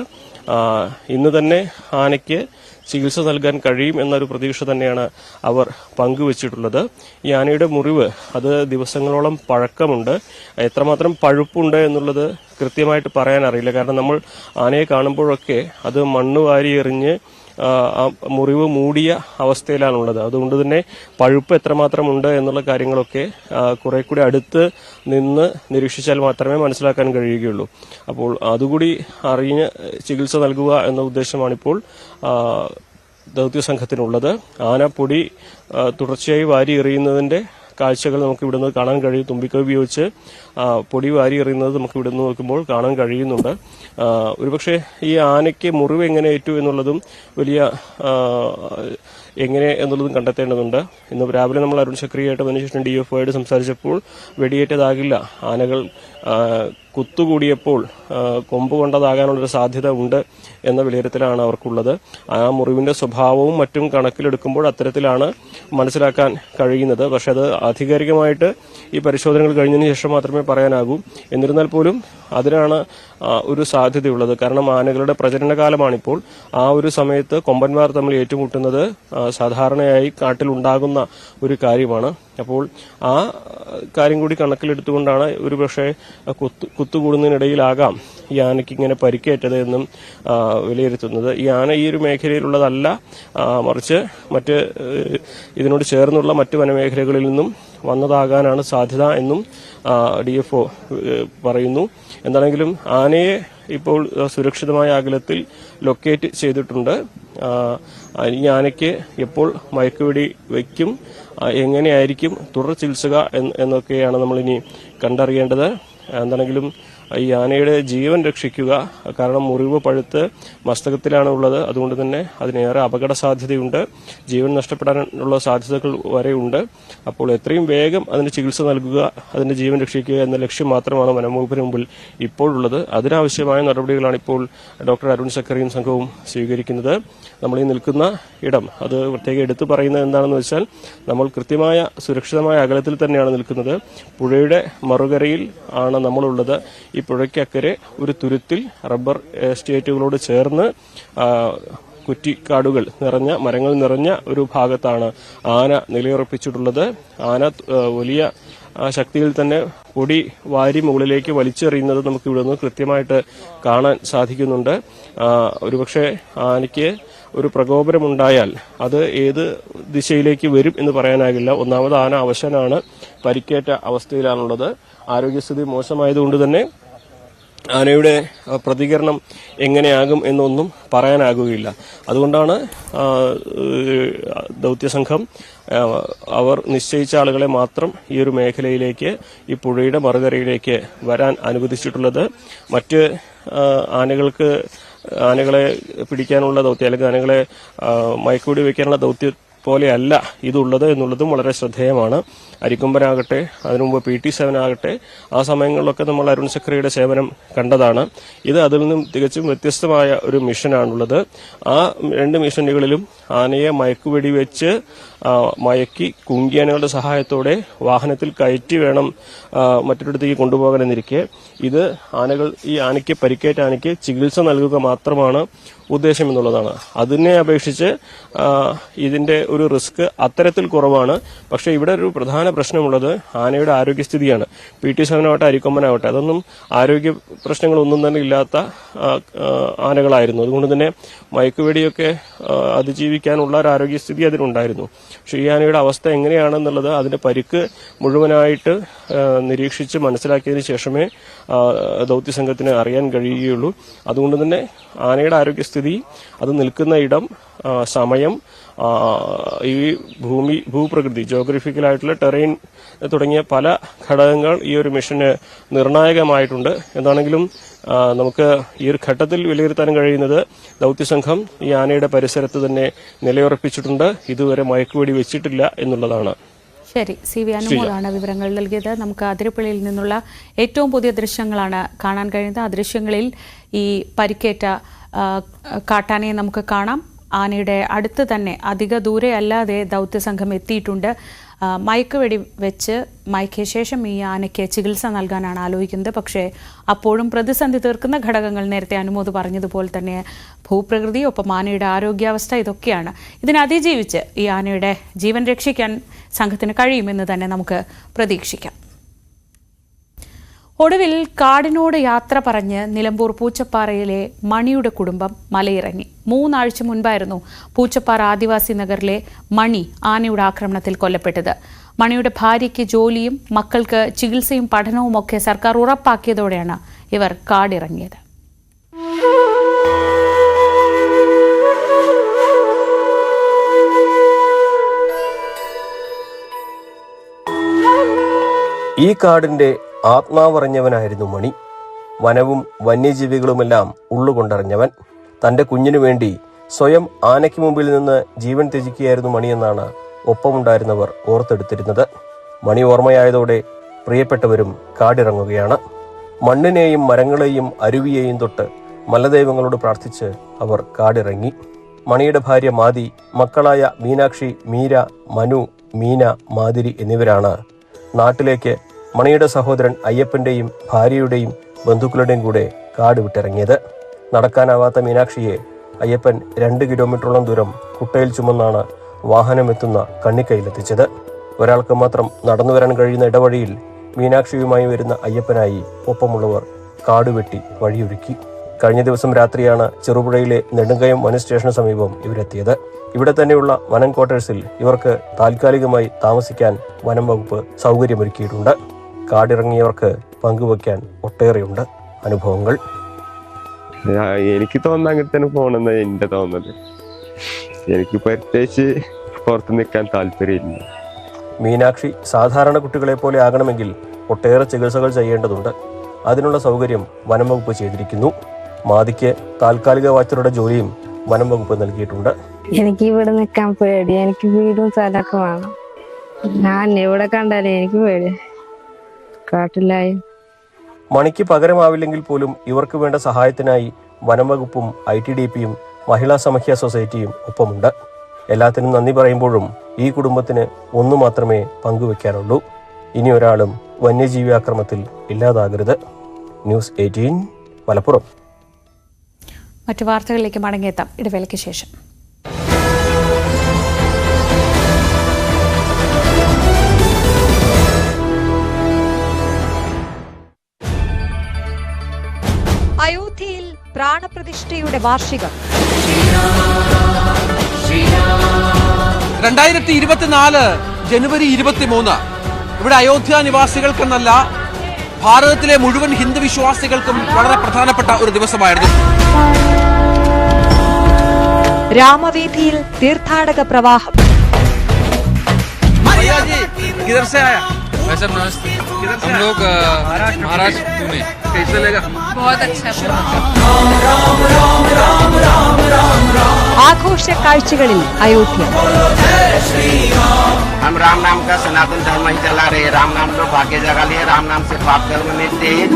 ഇന്ന് തന്നെ ആനയ്ക്ക് ചികിത്സ നൽകാൻ കഴിയും എന്നൊരു പ്രതീക്ഷ തന്നെയാണ് അവർ പങ്കുവച്ചിട്ടുള്ളത്. ഈ ആനയുടെ മുറിവ് അത് ദിവസങ്ങളോളം പഴക്കമുണ്ട്. എത്രമാത്രം പഴുപ്പുണ്ട് എന്നുള്ളത് കൃത്യമായിട്ട് പറയാൻ അറിയില്ല. കാരണം നമ്മൾ ആനയെ കാണുമ്പോഴൊക്കെ അത് മണ്ണ് വാരി എറിഞ്ഞ് ആ മുറിവ് മൂടിയ അവസ്ഥയിലാണുള്ളത്. അതുകൊണ്ട് തന്നെ പഴുപ്പ് എത്രമാത്രം ഉണ്ട് എന്നുള്ള കാര്യങ്ങളൊക്കെ കുറെ കൂടി അടുത്ത് നിന്ന് നിരീക്ഷിച്ചാൽ മാത്രമേ മനസ്സിലാക്കാൻ കഴിയുകയുള്ളൂ. അപ്പോൾ അതുകൂടി അറിഞ്ഞ് ചികിത്സ നൽകുക എന്ന ഉദ്ദേശമാണിപ്പോൾ ദൗത്യസംഘത്തിനുള്ളത്. ആനപ്പൊടി തുടർച്ചയായി വാരി എറിയുന്നതിന്റെ കാഴ്ചകൾ നമുക്ക് ഇവിടുന്ന് കാണാൻ കഴിയും. തുമ്പിക്ക ഉപയോഗിച്ച് പൊടി വാരി എറിയുന്നത് നമുക്ക് ഇവിടുന്ന് നോക്കുമ്പോൾ കാണാൻ കഴിയുന്നുണ്ട്. ഒരുപക്ഷെ ഈ ആനയ്ക്ക് മുറിവ് എങ്ങനെ ഏറ്റു എന്നുള്ളതും വലിയ എങ്ങനെ എന്നുള്ളതും കണ്ടെത്തേണ്ടതുണ്ട്. ഇന്ന് രാവിലെ നമ്മൾ അരുൺ സഖറിയായിട്ട് അതിനുശേഷം DFO ആയിട്ട് സംസാരിച്ചപ്പോൾ വെടിയേറ്റതാകില്ല, ആനകൾ കുത്തുകൂടിയപ്പോൾ കൊമ്പ് കൊണ്ടതാകാനുള്ളൊരു സാധ്യത ഉണ്ട് എന്ന വിലയിരുത്തലാണ് അവർക്കുള്ളത്. ആ മുറിവിന്റെ സ്വഭാവവും മറ്റും കണക്കിലെടുക്കുമ്പോൾ അത്തരത്തിലാണ് മനസ്സിലാക്കാൻ കഴിയുന്നത്. പക്ഷെ അത് ആധികാരികമായിട്ട് ഈ പരിശോധനകൾ കഴിഞ്ഞതിന് ശേഷം മാത്രമേ പറയാനാകൂ. എന്നിരുന്നാൽ പോലും അതിനാണ് ഒരു സാധ്യതയുള്ളത്. കാരണം ആനകളുടെ പ്രജനനകാലമാണിപ്പോൾ. ആ ഒരു സമയത്ത് കൊമ്പന്മാർ തമ്മിൽ ഏറ്റുമുട്ടുന്നത് സാധാരണയായി കാട്ടിലുണ്ടാകുന്ന ഒരു കാര്യമാണ്. അപ്പോൾ ആ കാര്യം കൂടി കണക്കിലെടുത്തുകൊണ്ടാണ് ഒരുപക്ഷെ കുത്തുകൂടുന്നതിനിടയിലാകാം ഈ ആനയ്ക്ക് ഇങ്ങനെ പരിക്കേറ്റത് എന്നും വിലയിരുത്തുന്നത്. ഈ ആന ഈ ഒരു മേഖലയിലുള്ളതല്ല, മറിച്ച് മറ്റ് ഇതിനോട് ചേർന്നുള്ള മറ്റ് വനമേഖലകളിൽ നിന്നും വന്നതാകാനാണ് സാധ്യത എന്നും DFO പറയുന്നു. എന്താണെങ്കിലും ആനയെ ഇപ്പോൾ സുരക്ഷിതമായ അകലത്തിൽ ലൊക്കേറ്റ് ചെയ്തിട്ടുണ്ട്. ഈ ആനയ്ക്ക് എപ്പോൾ മയക്കുവെടി വയ്ക്കും, എങ്ങനെയായിരിക്കും തുടർ ചികിത്സക എന്നൊക്കെയാണ് നമ്മളിനി കണ്ടറിയേണ്ടത്. എന്താണെങ്കിലും ഈ ആനയുടെ ജീവൻ രക്ഷിക്കുക. കാരണം മുറിവ് പഴുത്ത് മസ്തകത്തിലാണ് ഉള്ളത്. അതുകൊണ്ട് തന്നെ അതിനേറെ അപകട സാധ്യതയുണ്ട്. ജീവൻ നഷ്ടപ്പെടാനുള്ള സാധ്യതകൾ വരെ ഉണ്ട്. അപ്പോൾ എത്രയും വേഗം അതിന് ചികിത്സ നൽകുക, അതിന്റെ ജീവൻ രക്ഷിക്കുക എന്ന ലക്ഷ്യം മാത്രമാണ് വനംവകുപ്പിന് മുമ്പിൽ ഇപ്പോഴുള്ളത്. അതിനാവശ്യമായ നടപടികളാണ് ഇപ്പോൾ ഡോക്ടർ അരുൺ സക്കറിയും സംഘവും സ്വീകരിക്കുന്നത്. നമ്മൾ ഈ നിൽക്കുന്ന ഇടം അത് പ്രത്യേകം എടുത്തു പറയുന്നത് എന്താണെന്ന് വെച്ചാൽ, നമ്മൾ കൃത്യമായ സുരക്ഷിതമായ അകലത്തിൽ തന്നെയാണ് നിൽക്കുന്നത്. പുഴയുടെ മറുകരയിൽ ആണ് നമ്മളുള്ളത്. ഈ പുഴയ്ക്കക്കരെ ഒരു തുരുത്തിൽ റബ്ബർ എസ്റ്റേറ്റുകളോട് ചേർന്ന് കുറ്റിക്കാടുകൾ നിറഞ്ഞ, മരങ്ങൾ നിറഞ്ഞ ഒരു ഭാഗത്താണ് ആന നിലയുറപ്പിച്ചിട്ടുള്ളത്. ആന വലിയ ശക്തിയിൽ തന്നെ പൊടി വാരി മുകളിലേക്ക് വലിച്ചെറിയുന്നത് നമുക്ക് ഇവിടെ നിന്ന് കൃത്യമായിട്ട് കാണാൻ സാധിക്കുന്നുണ്ട്. ഒരുപക്ഷെ ആനയ്ക്ക് ഒരു പ്രകോപനമുണ്ടായാൽ അത് ഏത് ദിശയിലേക്ക് വരും എന്ന് പറയാനാകില്ല. ഒന്നാമത് ആന അവശനാണ്, പരിക്കേറ്റ അവസ്ഥയിലാണുള്ളത്. ആരോഗ്യസ്ഥിതി മോശമായതുകൊണ്ട് തന്നെ ആനയുടെ പ്രതികരണം എങ്ങനെയാകും എന്നൊന്നും പറയാനാകുകയില്ല. അതുകൊണ്ടാണ് ദൗത്യസംഘം അവർ നിശ്ചയിച്ച ആളുകളെ മാത്രം ഈ ഒരു മേഖലയിലേക്ക്, ഈ പുഴയുടെ മറുകരയിലേക്ക് വരാൻ അനുവദിച്ചിട്ടുള്ളത്. മറ്റ് ആനകളെ പിടിക്കാനുള്ള ദൗത്യം, അല്ലെങ്കിൽ ആനകളെ മയക്കുവെടി വയ്ക്കാനുള്ള ദൗത്യം പോലെയല്ല ഇതുള്ളത് എന്നുള്ളതും വളരെ ശ്രദ്ധേയമാണ്. അരിക്കൊമ്പനാകട്ടെ, അതിനുമുമ്പ് PT-7 ആകട്ടെ, ആ സമയങ്ങളിലൊക്കെ നമ്മൾ അരുൺ സക്രിയുടെ സേവനം കണ്ടതാണ്. ഇത് അതിൽ നിന്നും തികച്ചും വ്യത്യസ്തമായ ഒരു മിഷനാണുള്ളത്. ആ 2 മിഷനുകളിലും ആനയെ മയക്കുവെടി വെച്ച് മയക്കി കുങ്കിയാനകളുടെ സഹായത്തോടെ വാഹനത്തിൽ കയറ്റി വേണം മറ്റൊരിടത്തേക്ക് കൊണ്ടുപോകാനെന്നിരിക്കെ, ഇത് ഈ ആനയ്ക്ക് പരിക്കേറ്റ ആനയ്ക്ക് ചികിത്സ നൽകുക മാത്രമാണ് ഉദ്ദേശം എന്നുള്ളതാണ്. അതിനെ അപേക്ഷിച്ച് ഇതിന്റെ ഒരു റിസ്ക് അത്തരത്തിൽ കുറവാണ്. പക്ഷെ ഇവിടെ ഒരു പ്രധാന പ്രശ്നമുള്ളത് ആനയുടെ ആരോഗ്യസ്ഥിതിയാണ്. PT-7 ആവട്ടെ, അരിക്കൊമ്പനാവട്ടെ, അതൊന്നും ആരോഗ്യ പ്രശ്നങ്ങളൊന്നും തന്നെ ഇല്ലാത്ത ആനകളായിരുന്നു. അതുകൊണ്ട് തന്നെ മയക്കുവെടിയൊക്കെ അതിജീവിക്കാനുള്ള ഒരു ആരോഗ്യസ്ഥിതി അതിനുണ്ടായിരുന്നു. പക്ഷേ ഈ ആനയുടെ അവസ്ഥ എങ്ങനെയാണെന്നുള്ളത്, അതിന്റെ പരിക്ക് മുഴുവനായിട്ട് നിരീക്ഷിച്ച് മനസ്സിലാക്കിയതിനു ശേഷമേ ദൗത്യസംഘത്തിന് അറിയാൻ കഴിയുകയുള്ളൂ. അതുകൊണ്ട് തന്നെ ആനയുടെ ആരോഗ്യസ്ഥിതി, അത് നിൽക്കുന്ന ഇടം, സമയം, ഈ ഭൂപ്രകൃതി, ജോഗ്രഫിക്കലായിട്ടുള്ള ടെറൈൻ തുടങ്ങിയ പല ഘടകങ്ങൾ ഈ ഒരു മിഷന് നിർണായകമായിട്ടുണ്ട്. എന്താണെങ്കിലും നമുക്ക് ഈ ഒരു ഘട്ടത്തിൽ വിലയിരുത്താൻ കഴിയുന്നത്, ദൗത്യസംഘം ഈ ആനയുടെ പരിസരത്ത് തന്നെ നിലയുറപ്പിച്ചിട്ടുണ്ട്. ഇതുവരെ മയക്കുവെടി വെച്ചിട്ടില്ല എന്നുള്ളതാണ്. ശരി, CV അനുമോദാണ് വിവരങ്ങൾ നൽകിയത്. നമുക്ക് അതിരപ്പള്ളിയിൽ നിന്നുള്ള ഏറ്റവും പുതിയ ദൃശ്യങ്ങളാണ് കാണാൻ കഴിയുന്നത്. ആ ദൃശ്യങ്ങളിൽ ഈ പരിക്കേറ്റ കാട്ടാനയെ നമുക്ക് കാണാം. ആനയുടെ അടുത്ത് തന്നെ, അധിക ദൂരെ അല്ലാതെ ദൗത്യസംഘം എത്തിയിട്ടുണ്ട്. മയക്കുവെടി വെച്ച് മയക്കിയ ശേഷം ഈ ആനയ്ക്ക് ചികിത്സ നൽകാനാണ് ആലോചിക്കുന്നത്. പക്ഷേ അപ്പോഴും പ്രതിസന്ധി തീർക്കുന്ന ഘടകങ്ങൾ, നേരത്തെ അനുമോദ് പറഞ്ഞതുപോലെ തന്നെ ഭൂപ്രകൃതി, ഒപ്പം ആനയുടെ ആരോഗ്യാവസ്ഥ, ഇതൊക്കെയാണ്. ഇതിനെ അതിജീവിച്ച് ഈ ആനയുടെ ജീവൻ രക്ഷിക്കാൻ സംഘത്തിന് കഴിയുമെന്ന് തന്നെ നമുക്ക് പ്രതീക്ഷിക്കാം. ഒടുവിൽ കാടിനോട് യാത്ര പറഞ്ഞ് നിലമ്പൂർ പൂച്ചപ്പാറയിലെ മണിയുടെ കുടുംബം മലയിറങ്ങി. 3 ആഴ്ച മുൻപായിരുന്നു പൂച്ചപ്പാറ ആദിവാസി നഗറിലെ മണി ആനയുടെ ആക്രമണത്തിൽ കൊല്ലപ്പെട്ടത്. മണിയുടെ ഭാര്യയ്ക്ക് ജോലിയും മക്കൾക്ക് ചികിത്സയും പഠനവും ഒക്കെ സർക്കാർ ഉറപ്പാക്കിയതോടെയാണ് ഇവർ കാടിറങ്ങിയത്. ഈ കാടിന്റെ ആത്മാവറിഞ്ഞവനായിരുന്നു മണി. വനവും വന്യജീവികളുമെല്ലാം ഉള്ളുകൊണ്ടറിഞ്ഞവൻ. തന്റെ കുഞ്ഞിനു വേണ്ടി സ്വയം ആനയ്ക്ക് മുമ്പിൽ നിന്ന് ജീവൻ ത്യജിക്കുകയായിരുന്നു മണിയെന്നാണ് ഒപ്പമുണ്ടായിരുന്നവർ ഓർത്തെടുത്തിരുന്നത്. മണി ഓർമ്മയായതോടെ പ്രിയപ്പെട്ടവരും കാടിറങ്ങുകയാണ്. മണ്ണിനെയും മരങ്ങളെയും അരുവിയെയും തൊട്ട് മലദൈവങ്ങളോട് പ്രാർത്ഥിച്ച് അവർ കാടിറങ്ങി. മണിയുടെ ഭാര്യ മാതി, മക്കളായ മീനാക്ഷി, മീര, മനു, മീന, മാതിരി എന്നിവരാണ് നാട്ടിലേക്ക് മണിയുടെ സഹോദരൻ അയ്യപ്പന്റെയും ഭാര്യയുടെയും ബന്ധുക്കളുടെയും കൂടെ കാട് വിട്ടിറങ്ങിയത്. നടക്കാനാവാത്ത മീനാക്ഷിയെ അയ്യപ്പൻ 2 കിലോമീറ്ററോളം ദൂരം കുട്ടയിൽ ചുമന്നാണ് വാഹനമെത്തുന്ന കണ്ണിക്കൈയിലെത്തിച്ചത്. ഒരാൾക്ക് മാത്രം നടന്നു വരാൻ കഴിയുന്ന ഇടവഴിയിൽ മീനാക്ഷിയുമായി വരുന്ന അയ്യപ്പനായി ഒപ്പമുള്ളവർ കാടുവെട്ടി വഴിയൊരുക്കി. കഴിഞ്ഞ ദിവസം രാത്രിയാണ് ചെറുപുഴയിലെ നെടുങ്കയം വന സ്റ്റേഷന് സമീപം ഇവരെത്തിയത്. ഇവിടെ തന്നെയുള്ള വനം ക്വാർട്ടേഴ്സിൽ ഇവർക്ക് താൽക്കാലികമായി താമസിക്കാൻ വനം വകുപ്പ് സൗകര്യമൊരുക്കിയിട്ടുണ്ട്. കാടിറങ്ങിയവർക്ക് പങ്കുവയ്ക്കാൻ ഒട്ടേറെയുണ്ട് അനുഭവങ്ങൾ. എനിക്ക് തോന്നുന്നു അങ്ങനെ തന്നെ പോകണമെന്ന് എന്റെ തോന്നല്. എനിക്ക് പ്രത്യേകിച്ച് പുറത്ത് നിൽക്കാൻ താല്പര്യമില്ല. മീനാക്ഷി സാധാരണ കുട്ടികളെ പോലെ ആകണമെങ്കിൽ ഒട്ടേറെ ചികിത്സകൾ ചെയ്യേണ്ടതുണ്ട്. അതിനുള്ള സൗകര്യം വനം വകുപ്പ് ചെയ്തിരിക്കുന്നു. മാതിക്ക് താൽക്കാലിക വാച്ചറുടെ ജോലിയും വനം വകുപ്പ് നൽകിയിട്ടുണ്ട്. എനിക്ക് ഇവിടെ നിൽക്കാൻ പേടി, എനിക്ക് വീടും സ്ഥലമൊക്കെ വേണം. ഞാൻ എവിടെ കണ്ടാലും എനിക്ക് പേടി, കാട്ടിലായി. മണിക്ക് പകരമാവില്ലെങ്കിൽ പോലും ഇവർക്ക് വേണ്ട സഹായത്തിനായി വനം വകുപ്പും ITDPയും മഹിളാ സമഹ്യ സൊസൈറ്റിയും ഒപ്പമുണ്ട്. എല്ലാത്തിനും നന്ദി പറയുമ്പോഴും ഈ കുടുംബത്തിന് ഒന്നു മാത്രമേ പങ്കുവെക്കാനുള്ളൂ. ഇനി ഒരാളും വന്യജീവി ആക്രമണത്തിൽ ഇല്ലാതാകരുത്. ന്യൂസ് 18 മലപ്പുറം. മറ്റു വാർത്തകളിലേക്ക് മടങ്ങിയെത്താം ഇടവേളയ്ക്ക് ശേഷം. അയോധ്യയിൽ പ്രാണപ്രതിഷ്ഠയുടെ വാർഷികം 2024 ജനുവരി 23. ഇവിടെ അയോധ്യ നിവാസികൾക്കെന്നല്ല ഭാരതത്തിലെ മുഴുവൻ ഹിന്ദു വിശ്വാസികൾക്കും വളരെ പ്രധാനപ്പെട്ട ഒരു ദിവസമായിരുന്നു. രാമവീഥിയിൽ തീർത്ഥാടക പ്രവാഹം. ആഘോഷ കാഴ്ചകളിൽ അയോധ്യ. हम राम नाम का सनातन धर्म ही चला रहे, राम नाम तो भाग्य जगा लिए, राम नाम से पाप कर्म मिटते हैं.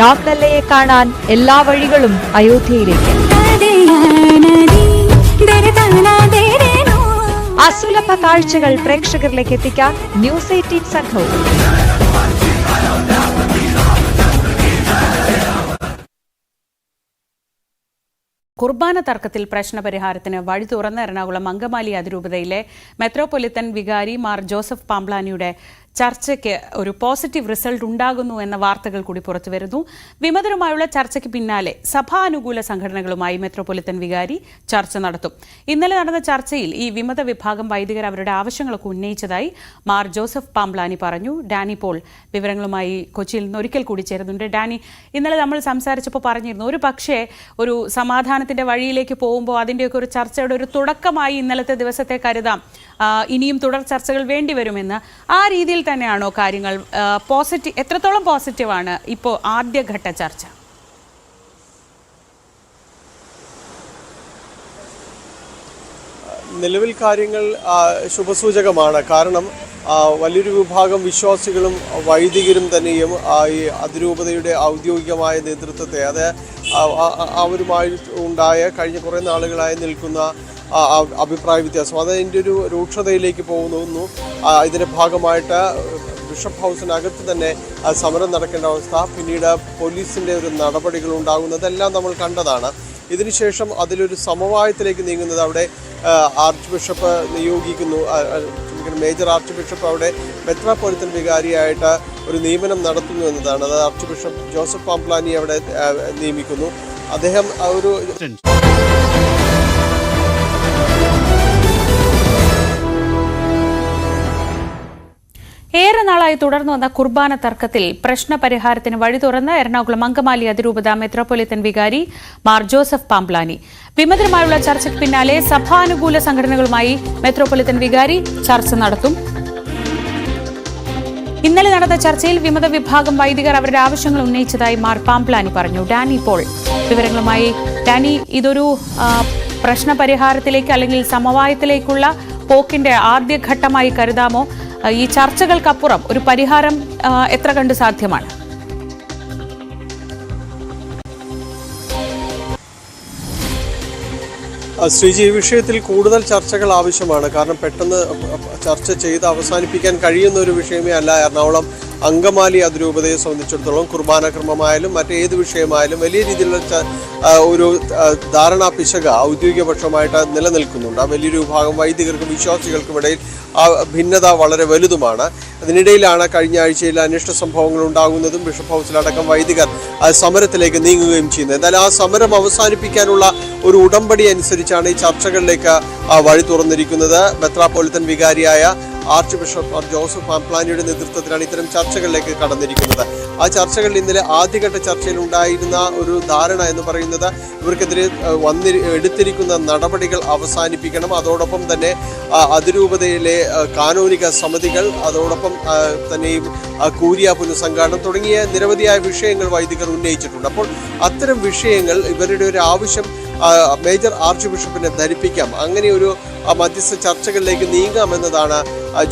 രാംലല്ലയെ കാണാൻ എല്ലാ വഴികളും അയോധ്യയിലേക്ക്. അസുലഭ കാഴ്ചകൾ പ്രേക്ഷകരിലേക്ക് എത്തിക്കാൻ ന്യൂസ് 18 സംഘവും. കുർബാന തർക്കത്തിൽ പ്രശ്നപരിഹാരത്തിന് വഴി തുറന്ന എറണാകുളം അങ്കമാലി അതിരൂപതയിലെ മെത്രോപൊലിത്തൻ വികാരി മാർ ജോസഫ് പാംപ്ലാനിയുടെ ചർച്ചയ്ക്ക് ഒരു പോസിറ്റീവ് റിസൾട്ട് ഉണ്ടാകുന്നു എന്ന വാർത്തകൾ കൂടി പുറത്തുവരുന്നു. വിമതരുമായുള്ള ചർച്ചയ്ക്ക് പിന്നാലെ സഭാനുകൂല സംഘടനകളുമായി മെത്രോപൊലിത്തൻ വികാരി ചർച്ച നടത്തും. ഇന്നലെ നടന്ന ചർച്ചയിൽ ഈ വിമത വിഭാഗം വൈദികർ അവരുടെ ആവശ്യങ്ങളൊക്കെ ഉന്നയിച്ചതായി മാർ ജോസഫ് പാംപ്ലാനി പറഞ്ഞു. ഡാനി പോൾ വിവരങ്ങളുമായി കൊച്ചിയിൽ നിന്ന് ഒരിക്കൽ കൂടി ചേരുന്നുണ്ട്. ഡാനി, ഇന്നലെ നമ്മൾ സംസാരിച്ചപ്പോൾ പറഞ്ഞിരുന്നു ഒരു പക്ഷേ ഒരു സമാധാനത്തിന്റെ വഴിയിലേക്ക് പോകുമ്പോൾ അതിൻ്റെയൊക്കെ ഒരു ചർച്ചയുടെ ഒരു തുടക്കമായി ഇന്നലത്തെ ദിവസത്തെ കരുതാം, ഇനിയും തുടർ ചർച്ചകൾ വേണ്ടിവരുമെന്ന്. ആ രീതിയിൽ തന്നെയാണോ കാര്യങ്ങൾ? എത്രത്തോളം പോസിറ്റീവാണ് ഇപ്പോൾ ആദ്യഘട്ട ചർച്ച? നിലവിൽ കാര്യങ്ങൾ ശുഭസൂചകമാണ്. കാരണം വലിയൊരു വിഭാഗം വിശ്വാസികളും വൈദികരും തന്നെയും ഈ അതിരൂപതയുടെ ഔദ്യോഗികമായ നേതൃത്വത്തെ അവരുമായി ഉണ്ടായ കഴിഞ്ഞ കുറേ നാളുകളായി നിൽക്കുന്ന അഭിപ്രായ വ്യത്യാസം അതിൻ്റെ ഒരു രൂക്ഷതയിലേക്ക് പോകുന്നു. ഇതിൻ്റെ ഭാഗമായിട്ട് ബിഷപ്പ് ഹൗസിനകത്ത് തന്നെ സമരം നടക്കേണ്ട അവസ്ഥ, പിന്നീട് പോലീസിൻ്റെ ഒരു നടപടികൾ ഉണ്ടാകുന്നതെല്ലാം നമ്മൾ കണ്ടതാണ്. ഇതിനുശേഷം അതിലൊരു സമവായത്തിലേക്ക് നീങ്ങുന്നത് അവിടെ ആർച്ച് ബിഷപ്പ് നിയോഗിക്കുന്നു, മേജർ ആർച്ച് ബിഷപ്പ് അവിടെ മെത്രാപ്പൊലിത്തൻ വികാരിയായിട്ട് ഒരു നിയമനം നടത്തുന്നു എന്നതാണ്. അത് ആർച്ച് ബിഷപ്പ് ജോസഫ് പാംപ്ലാനി അവിടെ നിയമിക്കുന്നു. അദ്ദേഹം ഒരു ഏറെ നാളായി തുടർന്നു വന്ന കുർബാന തർക്കത്തിൽ പ്രശ്നപരിഹാരത്തിന് വഴി തുറന്ന് എറണാകുളം അങ്കമാലി അതിരൂപത മെത്രോപൊലിത്തൻ വികാരി മാർ ജോസഫ് പാംപ്ലാനി. വിമതരുമായുള്ള ചർച്ചയ്ക്ക് പിന്നാലെ സഭാനുകൂല സംഘടനകളുമായി മെത്രോപൊലിത്തൻ വികാരി ചർച്ച നടത്തും. ഇന്നലെ നടന്ന ചർച്ചയിൽ വിമത വിഭാഗം വൈദികർ അവരുടെ ആവശ്യങ്ങൾ ഉന്നയിച്ചതായി മാർ പാംപ്ലാനി പറഞ്ഞു. ഡാനി പോൾ വിവരങ്ങളുമായി. ഡാനി, ഇതൊരു പ്രശ്നപരിഹാരത്തിലേക്ക് അല്ലെങ്കിൽ സമവായത്തിലേക്കുള്ള പോക്കിന്റെ ആദ്യഘട്ടമായി കരുതാമോ? ഈ ചർച്ചകൾക്കപ്പുറം ഒരു പരിഹാരം എത്ര കണ്ട് സാധ്യമാണ്? ശ്രീജി, ഈ വിഷയത്തിൽ കൂടുതൽ ചർച്ചകൾ ആവശ്യമാണ്. കാരണം പെട്ടെന്ന് ചർച്ച ചെയ്ത് അവസാനിപ്പിക്കാൻ കഴിയുന്ന ഒരു വിഷയമേ അല്ല എറണാകുളം അങ്കമാലി അതിരൂപതയെ സംബന്ധിച്ചിടത്തോളം. കുർബാന ക്രമമായാലും മറ്റേത് വിഷയമായാലും വലിയ രീതിയിലുള്ള ഒരു ധാരണാ പിശക ഔദ്യോഗിക പക്ഷമായിട്ട് നിലനിൽക്കുന്നുണ്ട്. വലിയൊരു വിഭാഗം വൈദികർക്കും വിശ്വാസികൾക്കും ഇടയിൽ ആ ഭിന്നത വളരെ വലുതുമാണ്. അതിനിടയിലാണ് കഴിഞ്ഞ ആഴ്ചയിൽ അനിഷ്ട സംഭവങ്ങൾ ഉണ്ടാകുന്നതും ബിഷപ്പ് ഹൗസിലടക്കം വൈദികർ സമരത്തിലേക്ക് നീങ്ങുകയും ചെയ്യുന്നത്. എന്നാൽ ആ സമരം അവസാനിപ്പിക്കാനുള്ള ഒരു ഉടമ്പടി അനുസരിച്ചാണ് ഈ ചർച്ചകളിലേക്ക് വഴി തുറന്നിരിക്കുന്നത്. മെത്രാപ്പൊലിത്തൻ വികാരിയായ ആർച്ച് ബിഷപ്പ് ജോസഫ് പാംപ്ലാനിയുടെ നേതൃത്വത്തിലാണ് ഇത്തരം ചർച്ചകളിലേക്ക് കടന്നിരിക്കുന്നത്. ആ ചർച്ചകളിൽ ഇന്നലെ ആദ്യഘട്ട ചർച്ചയിൽ ഉണ്ടായിരുന്ന ഒരു ധാരണ എന്ന് പറയുന്നത് ഇവർക്കെതിരെ എടുത്തിരിക്കുന്ന നടപടികൾ അവസാനിപ്പിക്കണം, അതോടൊപ്പം തന്നെ അതിരൂപതയിലെ കാനോനിക സമിതികൾ, അതോടൊപ്പം തന്നെയും കൂരിയ പുനഃസംഘാടനം തുടങ്ങിയ നിരവധിയായ വിഷയങ്ങൾ വൈദികർ ഉന്നയിച്ചിട്ടുണ്ട്. അപ്പോൾ അത്തരം വിഷയങ്ങൾ ഇവരുടെ ഒരു ആവശ്യം മേജർ ആർച്ച് ബിഷപ്പിനെ ധരിപ്പിക്കാം, അങ്ങനെ ഒരു മധ്യസ്ഥ ചർച്ചകളിലേക്ക് നീങ്ങാമെന്നതാണ്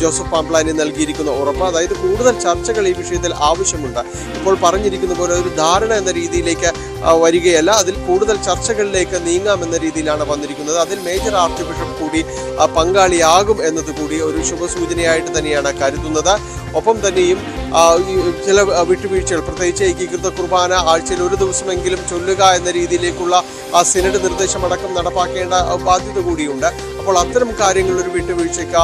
ജോസഫ് പാംപ്ലാനി നൽകിയിരിക്കുന്ന ഉറപ്പ്. അതായത് കൂടുതൽ ചർച്ചകൾ ഈ വിഷയത്തിൽ ആവശ്യമുണ്ട്. ഇപ്പോൾ പറഞ്ഞിരിക്കുന്ന പോലെ ഒരു ധാരണ എന്ന രീതിയിലേക്ക് വരികയല്ല, അതിൽ കൂടുതൽ ചർച്ചകളിലേക്ക് നീങ്ങാമെന്ന രീതിയിലാണ് വന്നിരിക്കുന്നത്. അതിൽ മേജർ ആർച്ച് ബിഷപ്പ് കൂടി പങ്കാളിയാകും എന്നത് കൂടി ഒരു ശുഭസൂചനയായിട്ട് തന്നെയാണ് കരുതുന്നത്. ഒപ്പം തന്നെയും ചില വിട്ടുവീഴ്ചകൾ, പ്രത്യേകിച്ച് ഏകീകൃത കുർബാന ആഴ്ചയിൽ ഒരു ദിവസമെങ്കിലും ചൊല്ലുക എന്ന രീതിയിലേക്കുള്ള സിനഡ് നിർദ്ദേശമടക്കം നടപ്പാക്കേണ്ട ബാധ്യത കൂടിയുണ്ട്. അപ്പോൾ അത്തരം കാര്യങ്ങളിൽ ഒരു വിട്ടുവീഴ്ചയ്ക്ക്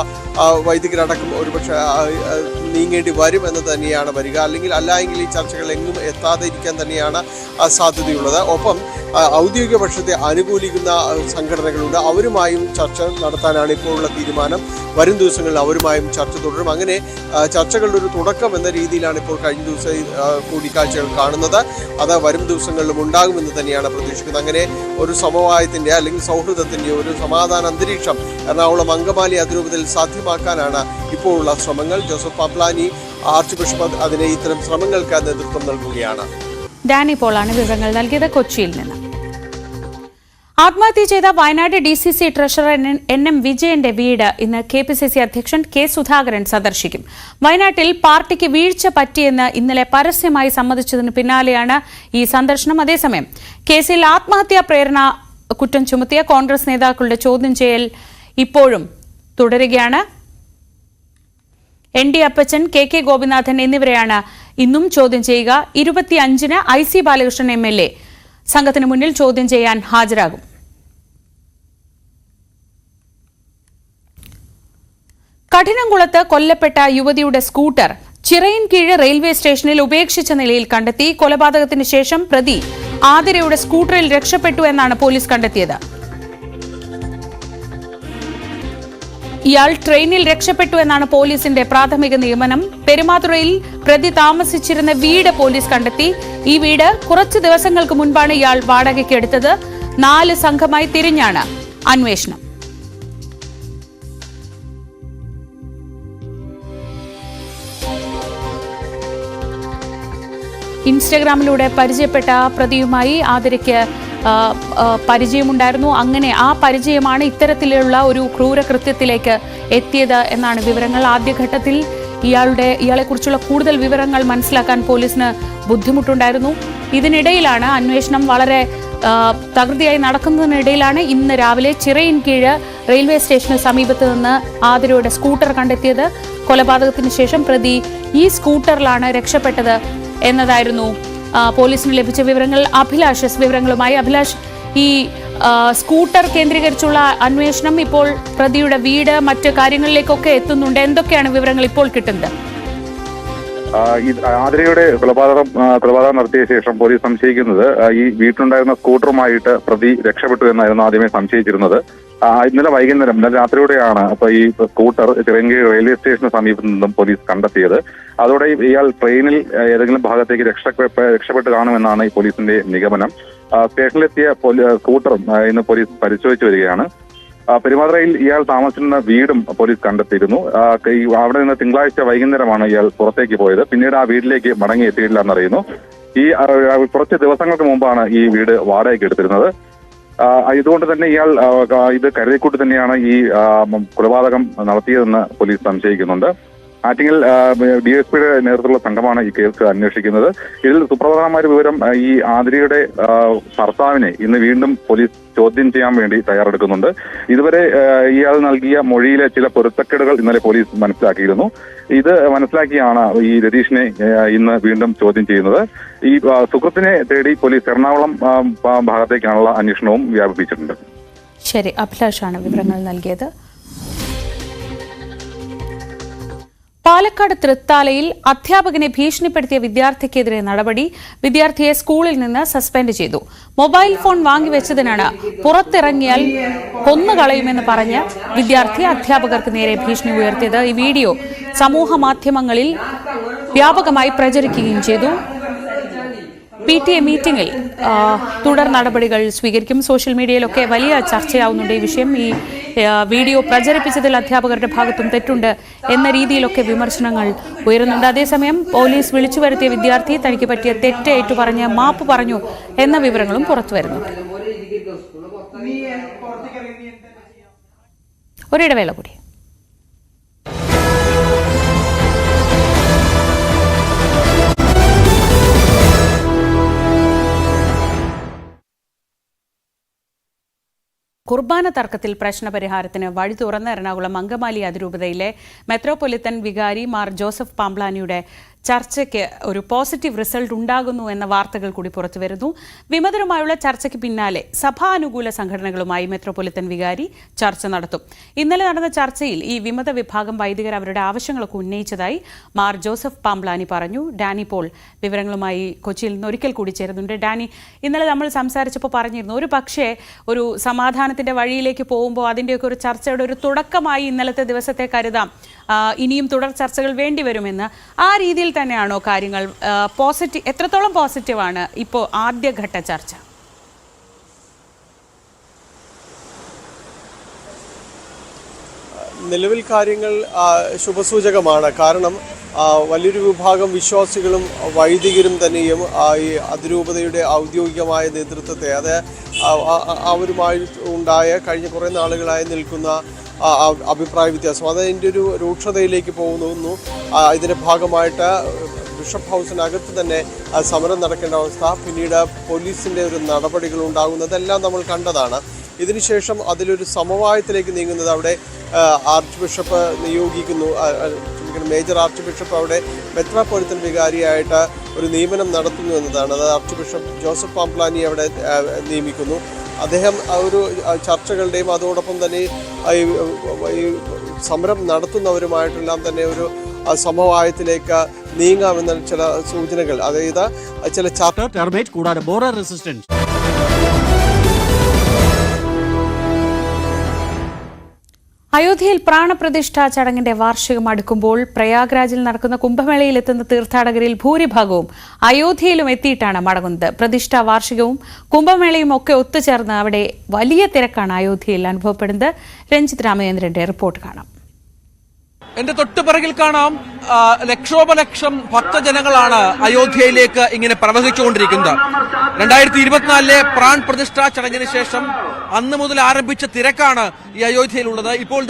വൈദികരടക്കം ഒരുപക്ഷെ നീങ്ങേണ്ടി വരും എന്ന് തന്നെയാണ് വരിക. അല്ലായെങ്കിൽ ഈ ചർച്ചകൾ എങ്ങും എത്താതെ ഇരിക്കാൻ തന്നെയാണ് സാധ്യതയുള്ളത്. ഒപ്പം ഔദ്യോഗിക പക്ഷത്തെ അനുകൂലിക്കുന്ന സംഘടനകളുണ്ട്, അവരുമായും ചർച്ച നടത്താനാണ് ഇപ്പോഴുള്ള തീരുമാനം. വരും ദിവസങ്ങളിൽ അവരുമായും ചർച്ച തുടരും. അങ്ങനെ ചർച്ചകളുടെ ഒരു തുടക്കം എന്ന രീതിയിലാണ് ഇപ്പോൾ കഴിഞ്ഞ ദിവസം കൂടിക്കാഴ്ചകൾ കാണുന്നത്. അത് വരും ദിവസങ്ങളിലും ഉണ്ടാകുമെന്ന് തന്നെയാണ് പ്രതീക്ഷിക്കുന്നത്. അങ്ങനെ ഒരു സമവായത്തിൻ്റെ അല്ലെങ്കിൽ സൗഹൃദത്തിൻ്റെ ഒരു സമാധാന അന്തരീക്ഷം എറണാകുളം അങ്കമാലി അതിരൂപതയിൽ സാധ്യമാക്കാനാണ് ഇപ്പോഴുള്ള ശ്രമങ്ങൾ. ജോസഫ് പാംപ്ലാനി ആർച്ച് ബിഷപ്പ് അതിനെ ഇത്തരം ശ്രമങ്ങൾക്ക് നേതൃത്വം നൽകുകയാണ്. ഡാനി പോളാണ് വിവരങ്ങൾ നൽകിയത് കൊച്ചിയിൽ നിന്ന്. ആത്മഹത്യ ചെയ്ത വയനാട് DCC ട്രഷറർ NM വിജയന്റെ വീട് ഇന്ന് KPCC അധ്യക്ഷൻ K സുധാകരൻ സന്ദർശിക്കും. വയനാട്ടിൽ പാർട്ടിക്ക് വീഴ്ച പറ്റിയെന്ന് ഇന്നലെ പരസ്യമായി സമ്മതിച്ചതിന് പിന്നാലെയാണ് ഈ സന്ദർശനം. അതേസമയം കേസിൽ ആത്മഹത്യാ പ്രേരണ കുറ്റം ചുമത്തിയ കോൺഗ്രസ് നേതാക്കളുടെ ചോദ്യം ചെയ്യൽ ഇപ്പോഴും തുടരുകയാണ്. ND അപ്പച്ചൻ, KK ഗോപിനാഥൻ എന്നിവരെയാണ് ഇന്നും ചോദ്യം ചെയ്യുക. 25-ന് IC ബാലകൃഷ്ണൻ MLA സംഘത്തിന് മുന്നിൽ ചോദ്യം ചെയ്യാൻ ഹാജരാകും. കഠിനംകുളത്ത് കൊല്ലപ്പെട്ട യുവതിയുടെ സ്കൂട്ടർ ചിറയിൻകീഴ് റെയിൽവേ സ്റ്റേഷനിൽ ഉപേക്ഷിച്ച നിലയിൽ കണ്ടെത്തി. കൊലപാതകത്തിന് ശേഷം പ്രതി ആതിരയുടെ സ്കൂട്ടറിൽ രക്ഷപ്പെട്ടു എന്നാണ് പോലീസ് കണ്ടെത്തിയത്. ഇയാൾ ട്രെയിനിൽ രക്ഷപ്പെട്ടു എന്നാണ് പോലീസിന്റെ പ്രാഥമിക നിഗമനം. പെരുമാതുറയിൽ പ്രതി താമസിച്ചിരുന്ന വീട് പോലീസ് കണ്ടെത്തി. ഈ വീട് കുറച്ച് ദിവസങ്ങൾക്ക് മുൻപാണ് ഇയാൾ വാടകയ്ക്ക് എടുത്തത്. 4 സംഘമായി തിരിഞ്ഞാണ് അന്വേഷണം. ഇൻസ്റ്റഗ്രാമിലൂടെ പരിചയപ്പെട്ട പ്രതിയുമായി ആതിരയ്ക്ക് പരിചയമുണ്ടായിരുന്നു. അങ്ങനെ ആ പരിചയമാണ് ഇത്തരത്തിലുള്ള ഒരു ക്രൂരകൃത്യത്തിലേക്ക് എത്തിയത് എന്നാണ് വിവരങ്ങൾ. ആദ്യഘട്ടത്തിൽ ഇയാളെക്കുറിച്ചുള്ള കൂടുതൽ വിവരങ്ങൾ മനസ്സിലാക്കാൻ പോലീസിന് ബുദ്ധിമുട്ടുണ്ടായിരുന്നു. ഇതിനിടയിലാണ് അന്വേഷണം വളരെ തകൃതിയായി നടക്കുന്നതിനിടയിലാണ് ഇന്ന് രാവിലെ ചിറയിൻകീഴ് റെയിൽവേ സ്റ്റേഷന് സമീപത്ത് നിന്ന് ആതിരയുടെ സ്കൂട്ടർ കണ്ടെത്തിയത്. കൊലപാതകത്തിന് ശേഷം പ്രതി ഈ സ്കൂട്ടറിലാണ് രക്ഷപ്പെട്ടത് എന്നതായിരുന്നു പോലീസിന് ലഭിച്ച വിവരങ്ങൾ. അഭിലാഷ് വിവരങ്ങളുമായി. അഭിലാഷ്, ഈ സ്കൂട്ടർ കേന്ദ്രീകരിച്ചുള്ള അന്വേഷണം ഇപ്പോൾ പ്രതിയുടെ വീട് മറ്റ് കാര്യങ്ങളിലേക്കൊക്കെ എത്തുന്നുണ്ട്. എന്തൊക്കെയാണ് വിവരങ്ങൾ ഇപ്പോൾ കിട്ടുന്നത്? ആതിരയുടെ കൊലപാതകം നടത്തിയ ശേഷം പോലീസ് സംശയിക്കുന്നത് ഈ വീട്ടിലുണ്ടായിരുന്ന സ്കൂട്ടറുമായിട്ട് പ്രതി രക്ഷപ്പെട്ടു എന്നായിരുന്നു ആദ്യമേ സംശയിച്ചിരുന്നത്. ഇന്നലെ വൈകുന്നേരം, ഇന്നലെ രാത്രിയോടെയാണ് അപ്പൊ ഈ സ്കൂട്ടർ ചിറയൻകീഴ് റെയിൽവേ സ്റ്റേഷന് സമീപത്ത് നിന്നും പോലീസ് കണ്ടെത്തിയത്. അതോടെ ഇയാൾ ട്രെയിനിൽ ഏതെങ്കിലും ഭാഗത്തേക്ക് രക്ഷപ്പെട്ട് കാണുമെന്നാണ് ഈ പോലീസിന്റെ നിഗമനം. സ്റ്റേഷനിലെത്തിയ സ്കൂട്ടറും ഇന്ന് പോലീസ് പരിശോധിച്ചു വരികയാണ്. പെരുമാതുറയിൽ ഇയാൾ താമസിക്കുന്ന വീടും പോലീസ് കണ്ടെത്തിയിരുന്നു. അവിടെ നിന്ന് തിങ്കളാഴ്ച വൈകുന്നേരമാണ് ഇയാൾ പുറത്തേക്ക് പോയത്. പിന്നീട് ആ വീട്ടിലേക്ക് മടങ്ങി എത്തിയിട്ടില്ല എന്നറിയുന്നു. ഈ കുറച്ച് ദിവസങ്ങൾക്ക് മുമ്പാണ് ഈ വീട് വാടകയ്ക്ക് എടുത്തിരുന്നത്. ഇതുകൊണ്ട് തന്നെ ഇയാൾ ഇത് കരുതിക്കൂട്ടി തന്നെയാണ് ഈ കൊലപാതകം നടത്തിയതെന്ന് പോലീസ് സംശയിക്കുന്നുണ്ട്. ആറ്റിങ്ങൽ DSPയുടെ നേതൃത്വത്തിലുള്ള സംഘമാണ് ഈ കേസ് അന്വേഷിക്കുന്നത്. ഇതിൽ സുപ്രധാനമായ വിവരം, ഈ ആതിരയുടെ ഭർത്താവിനെ ഇന്ന് വീണ്ടും പോലീസ് ചോദ്യം ചെയ്യാൻ വേണ്ടി തയ്യാറെടുക്കുന്നുണ്ട്. ഇതുവരെ ഇയാൾ നൽകിയ മൊഴിയിലെ ചില പൊരുത്തക്കേടുകൾ ഇന്നലെ പോലീസ് മനസ്സിലാക്കിയിരുന്നു. ഇത് മനസ്സിലാക്കിയാണ് ഈ രതീഷിനെ ഇന്ന് വീണ്ടും ചോദ്യം ചെയ്യുന്നത്. ഈ സുഹൃത്തിനെ തേടി പോലീസ് എറണാകുളം ഭാഗത്തേക്കാണുള്ള അന്വേഷണവും വ്യാപിപ്പിച്ചിട്ടുണ്ട്. ശരി, അഭിലാഷാണ് വിവരങ്ങൾ നൽകിയത്. പാലക്കാട് തൃത്താലയിൽ അധ്യാപകനെ ഭീഷണിപ്പെടുത്തിയ വിദ്യാർത്ഥിക്കെതിരെ നടപടി. വിദ്യാർത്ഥിയെ സ്കൂളിൽ നിന്ന് സസ്പെൻഡ് ചെയ്തു. മൊബൈൽ ഫോൺ വാങ്ങിവെച്ചതിനാണ് പുറത്തിറങ്ങിയാൽ കൊന്നുകളയുമെന്ന് പറഞ്ഞ് വിദ്യാർത്ഥി അധ്യാപകർക്ക് നേരെ ഭീഷണി ഉയർത്തിയത്. ഈ വീഡിയോ സമൂഹ മാധ്യമങ്ങളിൽ വ്യാപകമായി പ്രചരിക്കുകയും ചെയ്തു. PTA മീറ്റിംഗിൽ തുടർ നടപടികൾ സ്വീകരിക്കും. സോഷ്യൽ മീഡിയയിലൊക്കെ വലിയ ചർച്ചയാവുന്നുണ്ട് ഈ വിഷയം. ഈ വീഡിയോ പ്രചരിപ്പിച്ചതിൽ അധ്യാപകരുടെ ഭാഗത്തും തെറ്റുണ്ട് എന്ന രീതിയിലൊക്കെ വിമർശനങ്ങൾ ഉയരുന്നുണ്ട്. അതേസമയം പോലീസ് വിളിച്ചു വരുത്തിയ വിദ്യാർത്ഥി തനിക്ക് പറ്റിയ തെറ്റ് ഏറ്റുപറഞ്ഞ് മാപ്പ് പറഞ്ഞു എന്ന വിവരങ്ങളും പുറത്തുവരുന്നുണ്ട്. ഒരിടവേള കൂടി. കുർബാന തർക്കത്തിൽ പ്രശ്നപരിഹാരത്തിന് വഴി തുറന്ന എറണാകുളം അങ്കമാലി അതിരൂപതയിലെ മെത്രോപൊലിത്തൻ വികാരി മാർ ജോസഫ് പാംബ്ലാനിയുടെ ചർച്ചയ്ക്ക് ഒരു പോസിറ്റീവ് റിസൾട്ട് ഉണ്ടാകുന്നു എന്ന വാർത്തകൾ കൂടി പുറത്തുവരുന്നു. വിമതരുമായുള്ള ചർച്ചയ്ക്ക് പിന്നാലെ സഭാനുകൂല സംഘടനകളുമായി മെത്രോപൊലിത്തൻ വികാരി ചർച്ച നടത്തും. ഇന്നലെ നടന്ന ചർച്ചയിൽ ഈ വിമത വിഭാഗം വൈദികർ അവരുടെ ആവശ്യങ്ങളൊക്കെ ഉന്നയിച്ചതായി മാർ ജോസഫ് പാംബ്ലാനി പറഞ്ഞു. ഡാനി പോൾ വിവരങ്ങളുമായി കൊച്ചിയിൽ നിന്ന് ഒരിക്കൽ കൂടി ചേരുന്നുണ്ട്. ഡാനി, ഇന്നലെ നമ്മൾ സംസാരിച്ചപ്പോൾ പറഞ്ഞിരുന്നു ഒരു പക്ഷേ ഒരു സമാധാനത്തിന്റെ വഴിയിലേക്ക് പോകുമ്പോൾ അതിൻ്റെയൊക്കെ ഒരു ചർച്ചയുടെ ഒരു തുടക്കമായി ഇന്നലത്തെ ദിവസത്തെ കരുതാം. ഇനിയും തുടർ ചർച്ചകൾ വേണ്ടിവരുമെന്ന്. ആ രീതിയിൽ തന്നെയാണോ കാര്യങ്ങൾ? എത്രത്തോളം പോസിറ്റീവാണ് ഇപ്പോൾ ആദ്യഘട്ട ചർച്ച? നിലവിൽ കാര്യങ്ങൾ ശുഭസൂചകമാണ്. കാരണം വലിയൊരു വിഭാഗം വിശ്വാസികളും വൈദികരും തന്നെയും ഈ അതിരൂപതയുടെ ഔദ്യോഗികമായ നേതൃത്വത്തെ അവരുമായി ഉണ്ടായ കഴിഞ്ഞ കുറേ നാളുകളായി നിൽക്കുന്ന അഭിപ്രായ വ്യത്യാസം അതിൻ്റെ ഒരു രൂക്ഷതയിലേക്ക് പോകുന്നു. ഇതിൻ്റെ ഭാഗമായിട്ട് ബിഷപ്പ് ഹൗസിനകത്ത് തന്നെ സമരം നടക്കേണ്ട അവസ്ഥ, പിന്നീട് പോലീസിൻ്റെ ഒരു നടപടികൾ ഉണ്ടാകുന്നതെല്ലാം നമ്മൾ കണ്ടതാണ്. ഇതിനുശേഷം അതിലൊരു സമവായത്തിലേക്ക് നീങ്ങുന്നത് അവിടെ ആർച്ച് ബിഷപ്പ് നിയോഗിക്കുന്നു. മേജർ ആർച്ച് ബിഷപ്പ് അവിടെ മെത്രോപൊലിത്തൻ വികാരിയായിട്ട് ഒരു നിയമനം നടത്തുന്നു എന്നതാണ്. അത് ആർച്ച് ബിഷപ്പ് ജോസഫ് പാംബ്ലാനി അവിടെ നിയമിക്കുന്നു. അദ്ദേഹം ഒരു ചർച്ചകളുടെയും അതോടൊപ്പം തന്നെ ഈ സമരം നടത്തുന്നവരുമായിട്ടെല്ലാം തന്നെ ഒരു സമവായത്തിലേക്ക് നീങ്ങാമെന്ന ചില സൂചനകൾ, അതായത് ചില ചർച്ച കൂടാതെ ബോറർ റെസിസ്റ്റൻസ്. അയോധ്യയിൽ പ്രാണപ്രതിഷ്ഠാ ചടങ്ങിന്റെ വാർഷികം അടുക്കുമ്പോൾ പ്രയാഗ്രാജിൽ നടക്കുന്ന കുംഭമേളയിൽ എത്തുന്ന തീർത്ഥാടകരിൽ ഭൂരിഭാഗവും അയോധ്യയിലും എത്തിയിട്ടാണ് മടങ്ങുന്നത്. പ്രതിഷ്ഠാ വാർഷികവും കുംഭമേളയും ഒക്കെ ഒത്തുചേർന്ന് അവിടെ വലിയ തിരക്കാണ് അയോധ്യയിൽ അനുഭവപ്പെടുന്നത്. രഞ്ജിത് രാമചന്ദ്രന്റെ റിപ്പോർട്ട് കാണാം. എന്റെ തൊട്ടുപിറകിൽ കാണാം ലക്ഷോപലക്ഷം ഭക്തജനങ്ങളാണ് അയോധ്യയിലേക്ക് ഇങ്ങനെ പ്രവഹിച്ചുകൊണ്ടിരിക്കുന്നത്. 2024 പ്രാൺ പ്രതിഷ്ഠാ ചടങ്ങിന് ശേഷം അന്ന് മുതൽ ആരംഭിച്ച തിരക്കാണ് ഈ അയോധ്യയിലുള്ളത്. ഇപ്പോൾ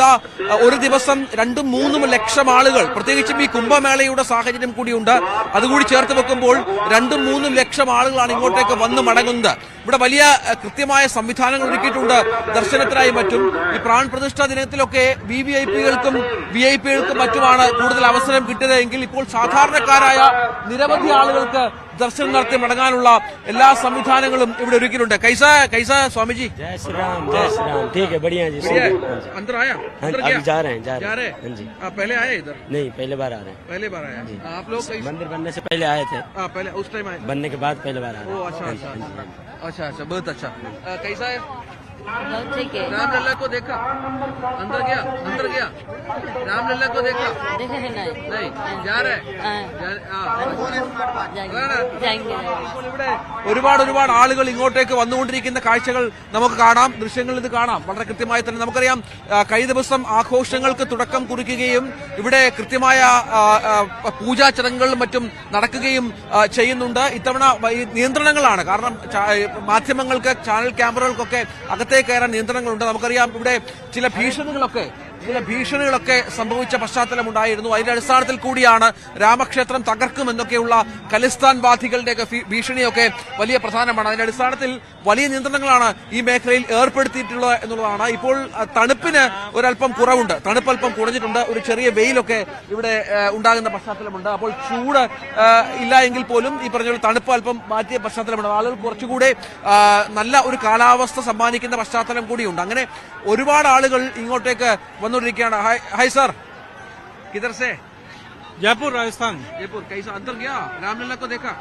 ഒരു ദിവസം 2-3 ലക്ഷം ആളുകൾ, പ്രത്യേകിച്ചും ഈ കുംഭമേളയുടെ സാഹചര്യം കൂടിയുണ്ട്, അതുകൂടി ചേർത്ത് വെക്കുമ്പോൾ 2-3 ലക്ഷം ആളുകളാണ് ഇങ്ങോട്ടേക്ക് വന്ന് മടങ്ങുന്നത്. ഇവിടെ വലിയ കൃത്യമായ സംവിധാനങ്ങൾ ഒരുക്കിയിട്ടുണ്ട് ദർശനത്തിനായി മറ്റും. ഈ പ്രാൺ പ്രതിഷ്ഠാ ദിനത്തിലൊക്കെ VVIPകൾക്കും VIP-കൾക്കും മറ്റുമാണ് കൂടുതൽ അവസരം കിട്ടിയത് എങ്കിൽ ഇപ്പോൾ സാധാരണക്കാരായ നിരവധി ആളുകൾക്ക് ദർശനം നടത്തി മടങ്ങാനുള്ള എല്ലാ സംവിധാനങ്ങളും ഇവിടെ ഒരുക്കിയിട്ടുണ്ട്. कैसा स्वामी जी? जय श्री राम, जय श्री राम. ठीक है, बढ़िया जी. अंदर आया? अंदर गया? जा रहे हैं. हाँ जी. आप पहले आए इधर? नहीं, पहले बार आ रहे हैं. पहले बार आए आप लोग? मंदिर बनने से पहले आए थे. पहले उस टाइम आए? बनने के बाद पहले बार आ रहे हैं. अच्छा, बहुत अच्छा. कैसा है? ठीक है. रामलला को देखा? अंदर गया? रामलला को देखा? नहीं. जा रहे? ഇപ്പോൾ ഇവിടെ ഒരുപാട് ആളുകൾ ഇങ്ങോട്ടേക്ക് വന്നുകൊണ്ടിരിക്കുന്ന കാഴ്ചകൾ നമുക്ക് കാണാം, ദൃശ്യങ്ങളിൽ ഇത് കാണാം. വളരെ കൃത്യമായി തന്നെ നമുക്കറിയാം, കഴിഞ്ഞ ദിവസം ആഘോഷങ്ങൾക്ക് തുടക്കം കുറിക്കുകയും ഇവിടെ കൃത്യമായ പൂജാ ചടങ്ങുകളും മറ്റും നടക്കുകയും ചെയ്യുന്നുണ്ട്. ഇത്തവണ നിയന്ത്രണങ്ങളാണ്. കാരണം മാധ്യമങ്ങൾക്ക്, ചാനൽ ക്യാമറകൾക്കൊക്കെ അകത്തേക്ക് കയറാൻ നിയന്ത്രണങ്ങളുണ്ട്. നമുക്കറിയാം ഇവിടെ ചില ഭീഷണികളൊക്കെ സംഭവിച്ച പശ്ചാത്തലമുണ്ടായിരുന്നു. അതിന്റെ അടിസ്ഥാനത്തിൽ കൂടിയാണ് രാമക്ഷേത്രം തകർക്കുമെന്നൊക്കെയുള്ള ഖലിസ്ഥാൻ വാദികളുടെയൊക്കെ ഭീഷണിയൊക്കെ വലിയ പ്രധാനമാണ്. അതിന്റെ അടിസ്ഥാനത്തിൽ വലിയ നിയന്ത്രണങ്ങളാണ് ഈ മേഖലയിൽ ഏർപ്പെടുത്തിയിട്ടുള്ളത് എന്നുള്ളതാണ്. ഇപ്പോൾ തണുപ്പിന് ഒരല്പം കുറവുണ്ട്, തണുപ്പ് അല്പം കുറഞ്ഞിട്ടുണ്ട്. ഒരു ചെറിയ വെയിലൊക്കെ ഇവിടെ ഉണ്ടാകുന്ന പശ്ചാത്തലമുണ്ട്. അപ്പോൾ ചൂട് ഇല്ല എങ്കിൽ പോലും ഈ പറഞ്ഞ തണുപ്പ് അല്പം മാറ്റിയ പശ്ചാത്തലമുണ്ട്. ആളുകൾ കുറച്ചുകൂടെ നല്ല ഒരു കാലാവസ്ഥ സമ്മാനിക്കുന്ന പശ്ചാത്തലം കൂടിയുണ്ട്. അങ്ങനെ ഒരുപാട് ആളുകൾ ഇങ്ങോട്ടേക്ക് വന്നുകൊണ്ടിരിക്കുകയാണ്. हाय सर, किधर से? जयपुर राजस्थान। जयपुर कैसा अंदर गया? रामलला को देखा?